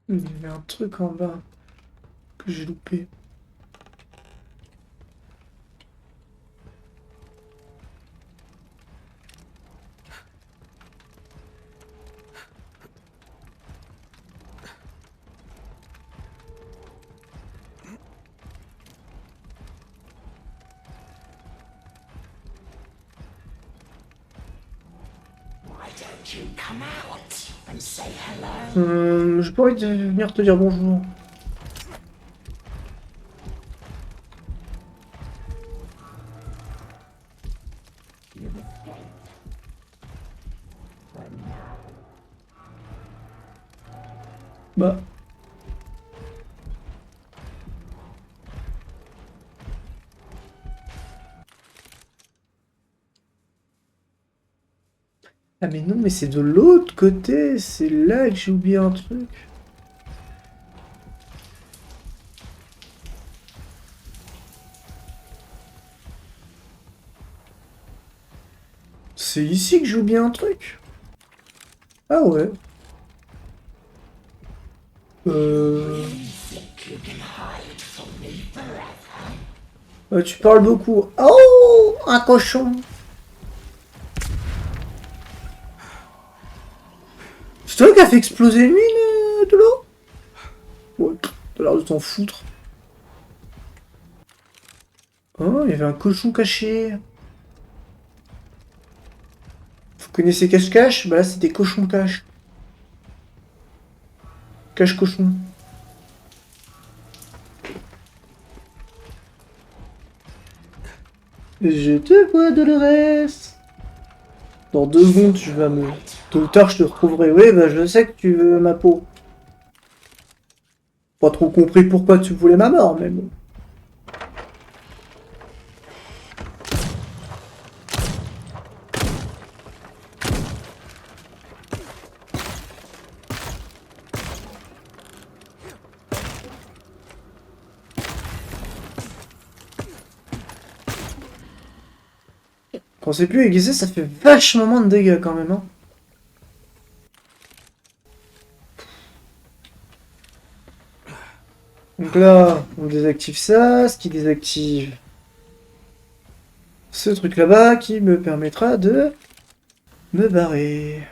Il y avait un truc en bas que j'ai loupé. Why don't you come out and say hello? J'ai pas envie de venir te dire bonjour. Bah. Ah mais non, mais c'est de l'autre côté, c'est là que j'ai oublié un truc. C'est ici que j'ai oublié un truc. Ah ouais. Tu parles beaucoup. Oh, un cochon. C'est toi qui a fait exploser l'huile de l'eau? Ouais, t'as l'air de t'en foutre. Oh, il y avait un cochon caché. Vous connaissez cache-cache? Bah là, c'était cochon cache. Cache-cochon. Je te vois, Dolores. Dans 2 secondes, tu vas me... Tôt ou tard, je te retrouverai. Oui, bah je sais que tu veux ma peau. Pas trop compris pourquoi tu voulais ma mort, mais bon. Quand c'est plus aiguisé, ça fait vachement moins de dégâts quand même, hein. Donc là, on désactive ça, ce qui désactive ce truc là-bas qui me permettra de me barrer.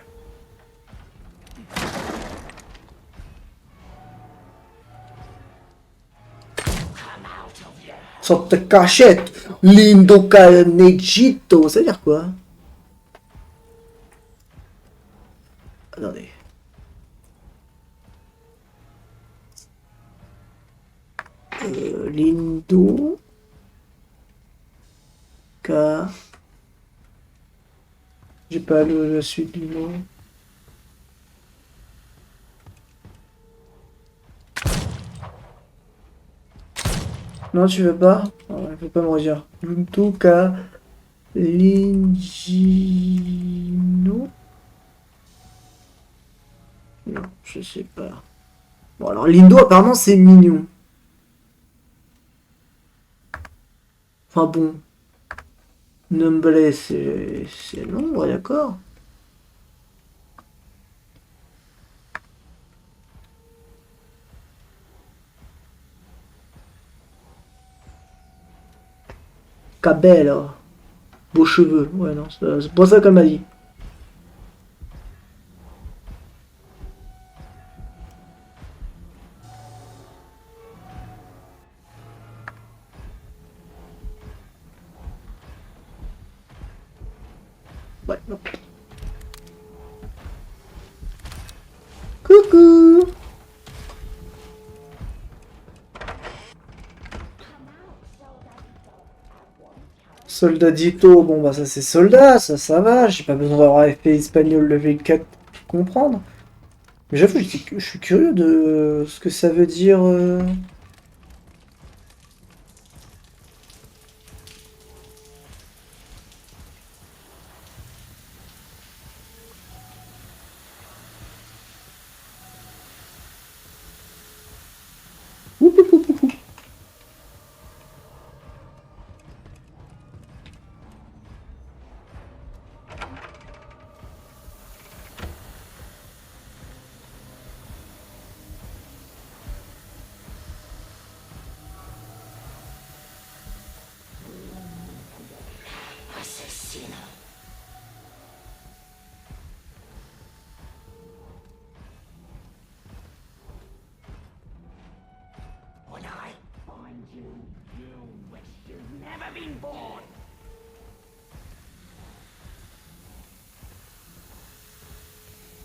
Sorte cachette, lindo canegito, ça veut dire quoi? Attendez. Lindo Ca... J'ai pas la suite du nom. Non, tu veux pas? Il faut pas me redire. Lindo Ca... Lingino? Non, je sais pas. Bon, alors Lindo, apparemment, c'est mignon. Enfin bon. Numble, c'est non, ouais, d'accord. Cabello. Beaux cheveux. Ouais, non, c'est pas ça qu'elle m'a dit. Ouais, non. Coucou. Soldadito, bon bah ça c'est soldat, ça va, j'ai pas besoin d'avoir fait espagnol level 4 pour comprendre. Mais j'avoue, je suis curieux de ce que ça veut dire. Oup, oup, oup, oup, oup. Dragonborn.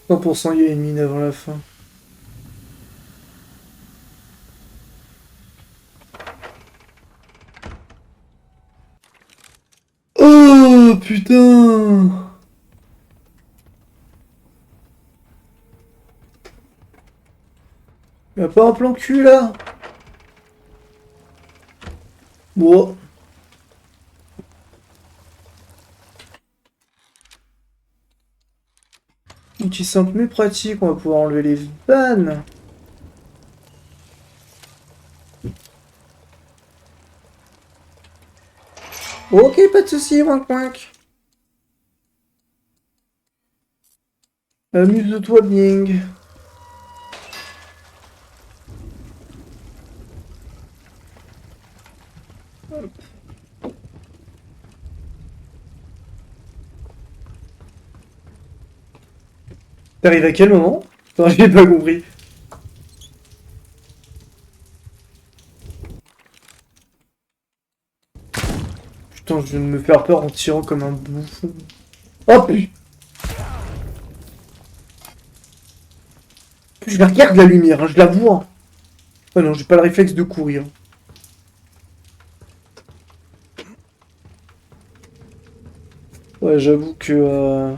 100% il y a une mine avant la fin. Oh putain! Y'a pas un plan cul là? Bon. Outil simple mais pratique, on va pouvoir enlever les vannes. Ok, pas de soucis, wink wink. Amuse-toi bien. Hop. T'arrives à quel moment? Attends, j'ai pas compris. Putain, je viens de me faire peur en tirant comme un bouffon. Oh putain! Je la regarde la lumière, hein, je la vois. Oh non, j'ai pas le réflexe de courir. Ouais, j'avoue que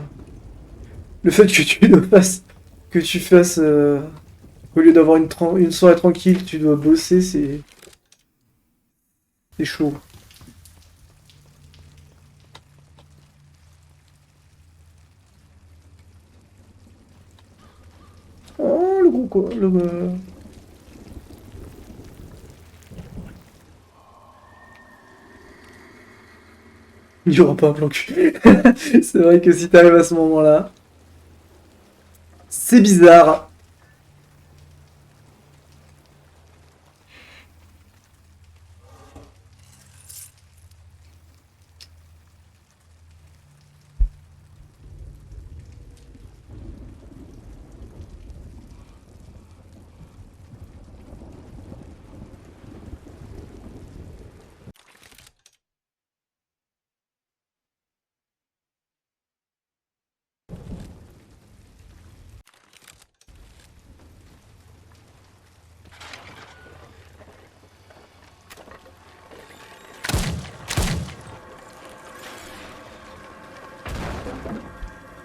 le fait que tu fasses au lieu d'avoir une soirée tranquille, tu dois bosser, c'est chaud. Oh, le gros quoi, Il n'y aura pas un plan cul. C'est vrai que si t'arrives à ce moment-là, c'est bizarre.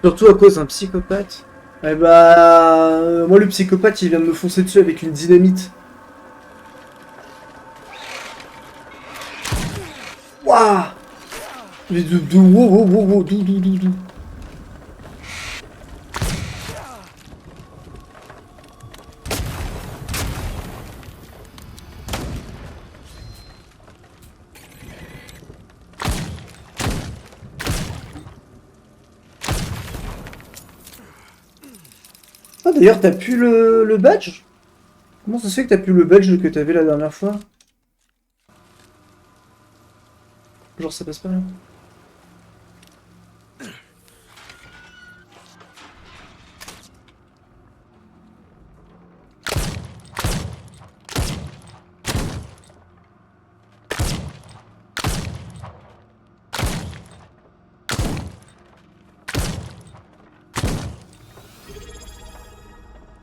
Surtout à cause d'un psychopathe. Eh bah... moi le psychopathe il vient de me foncer dessus avec une dynamite. Waouh! Mais wow, dou. Ah d'ailleurs t'as pu le badge? Comment ça se fait que t'as pu le badge que t'avais la dernière fois? Genre ça passe pas là.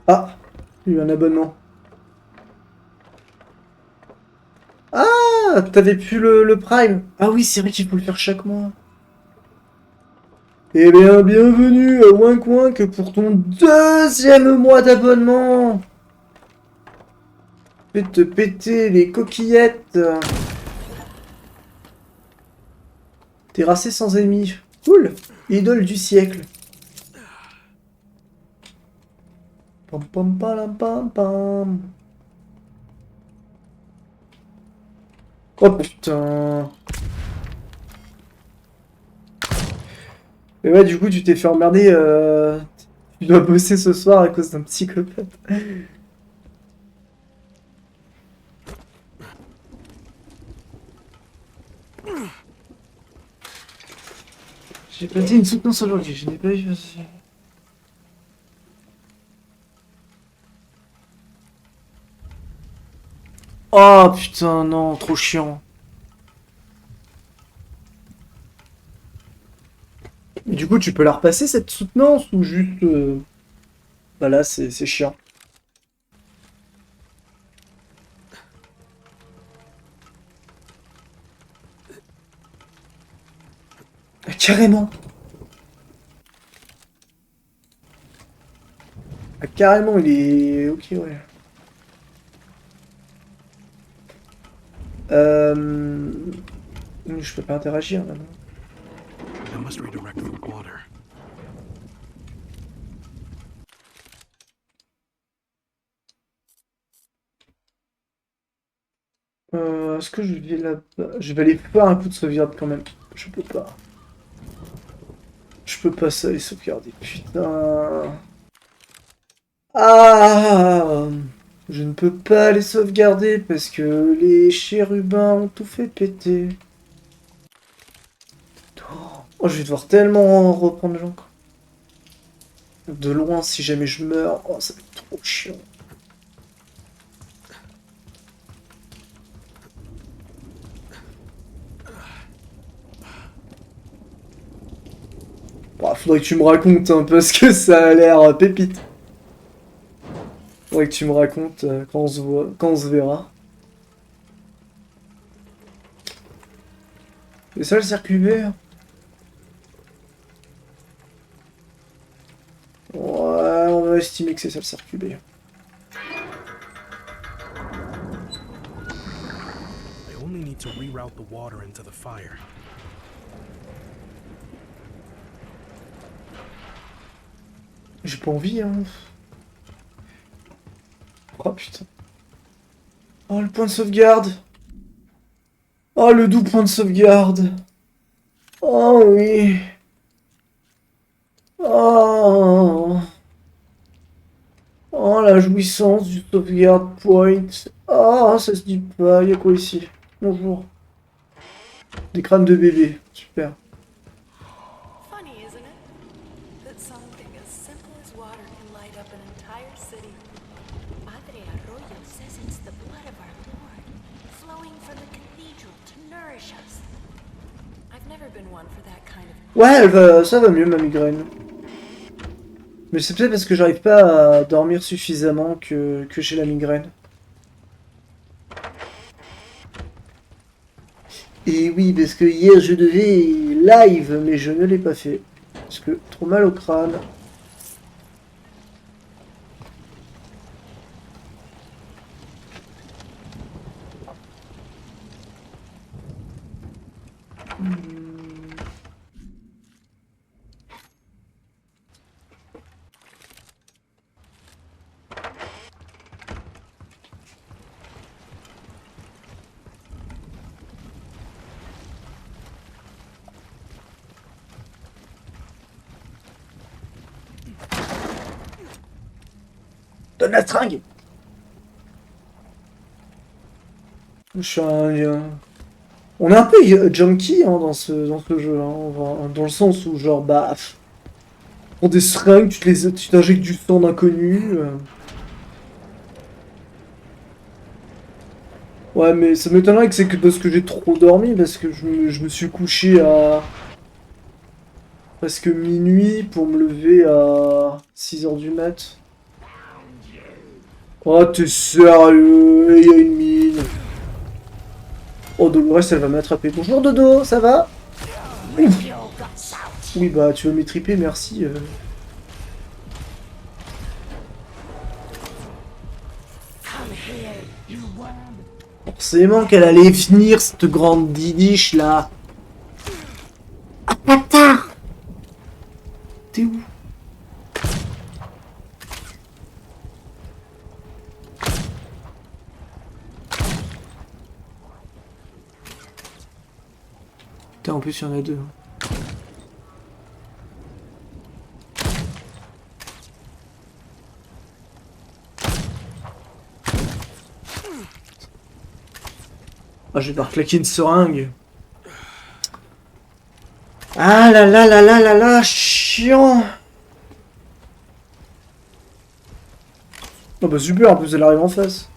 Ah, il y a eu un abonnement. Ah, t'avais pu le Prime. Ah oui, c'est vrai qu'il faut le faire chaque mois. Eh bien, bienvenue à Wink Wink pour ton deuxième mois d'abonnement. Je vais te péter les coquillettes. Terrassé sans ennemis. Cool. Idole du siècle. Pam pam pam pam pam. Oh putain. Et ouais, du coup, tu t'es fait emmerder. Tu dois bosser ce soir à cause d'un psychopathe. J'ai pas dit une soutenance aujourd'hui, je n'ai pas eu. Oh putain, non, trop chiant. du coup, tu peux la repasser cette soutenance ou juste... Bah là, c'est chiant. Ah, carrément. Ah, carrément, il est... Ok, ouais. Je peux pas interagir maintenant. I must redirect the water. Est-ce que je vais là-bas? Je vais aller faire un coup de sauvegarde quand même. Je peux pas. Je peux pas ça les sauvegarder. Putain. Ah! Je ne peux pas les sauvegarder parce que les chérubins ont tout fait péter. Oh, je vais devoir tellement reprendre les gens. Quoi. De loin, si jamais je meurs, oh, ça va être trop chiant. Bah, faudrait que tu me racontes, hein, parce que ça a l'air pépite. Faudrait que tu me racontes quand on se voit, quand on se verra. C'est ça le circuit vert? Ouais, on va estimer que c'est ça le circuit vert. I only need to reroute the water into the fire. J'ai pas envie, hein. Oh putain. Oh, le point de sauvegarde. Oh, le doux point de sauvegarde. Oh oui. Oh. Oh, la jouissance du sauvegarde point. Oh, ça se dit pas. Y'a quoi ici? Bonjour. Des crânes de bébé. Super. Funny, isn't it? That something as simple as water can light up an entire city. Padre Arroyo says it's the blood of our Lord, flowing from the cathedral to nourish us. I've never been one for that kind of... Ouais, ça va mieux ma migraine. Mais c'est peut-être parce que j'arrive pas à dormir suffisamment que j'ai la migraine. Et oui, parce que hier je devais live, mais je ne l'ai pas fait. Parce que trop mal au crâne. Donne la stringue. Je suis On est un peu junkie hein, dans ce jeu, hein, dans le sens où genre bah... Pour des seringues, tu t'injectes du sang d'inconnu. Ouais mais ça m'étonnerait que c'est que parce que j'ai trop dormi, parce que je me suis couché à... presque minuit pour me lever à 6h du mat. Oh, t'es sérieux? Il y a une mine. Oh, Dolores, elle va m'attraper. Bonjour, Dodo, ça va? Oui, bah, tu veux m'étriper, merci. Forcément qu'elle allait venir, cette grande didiche, là. Ah, bâtard! T'es où? Putain, en plus, il y en a deux. Ah, je vais devoir claquer une seringue. Ah là là là là là là, chiant. Oh bah super, en plus elle arrive en face.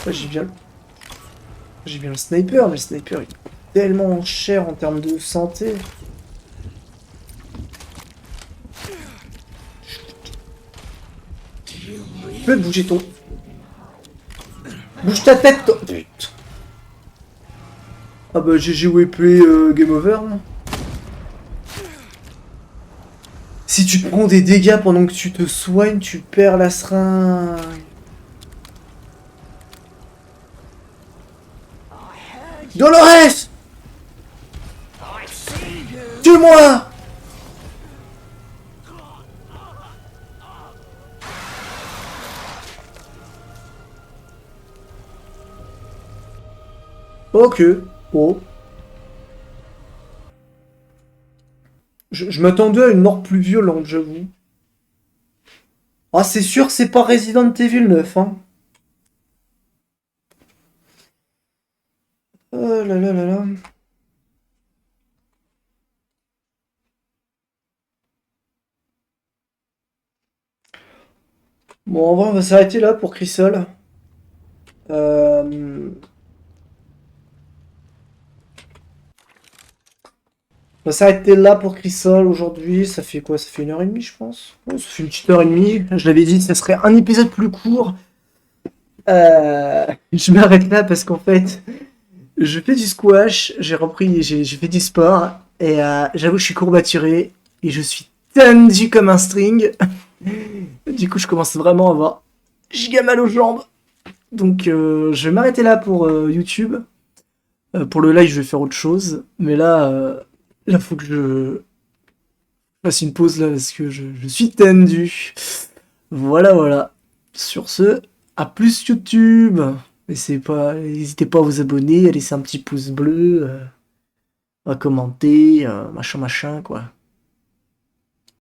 Ah, j'y viens. J'ai bien le sniper, mais le sniper il est tellement cher en termes de santé. Tu peux bouger ton... Bouge ta tête, toi. Putain. Ah bah GG WP, game over. Hein. Si tu te prends des dégâts pendant que tu te soignes, tu perds la seringue. Dolores! Tue-moi! Ok. Oh. Je m'attendais à une mort plus violente, j'avoue. Ah, c'est sûr, c'est pas Resident Evil 9, hein. Oh là là là là. Bon, en vrai, on va s'arrêter là pour Crystal. On va s'arrêter là pour Crystal aujourd'hui. Ça fait quoi? Ça fait 1h30, je pense. Ouais, ça fait une petite heure et demie. Je l'avais dit, ça serait un épisode plus court. Je m'arrête là parce qu'en fait, je fais du squash. J'ai fait du sport. Et j'avoue, je suis courbaturé. Et je suis tendu comme un string. Du coup, je commence vraiment à avoir giga mal aux jambes. Donc, je vais m'arrêter là pour YouTube. Pour le live, je vais faire autre chose. Mais là, faut que je fasse une pause là parce que je suis tendu. Voilà, voilà. Sur ce, à plus YouTube. N'hésitez pas à vous abonner, à laisser un petit pouce bleu, à commenter, machin, quoi.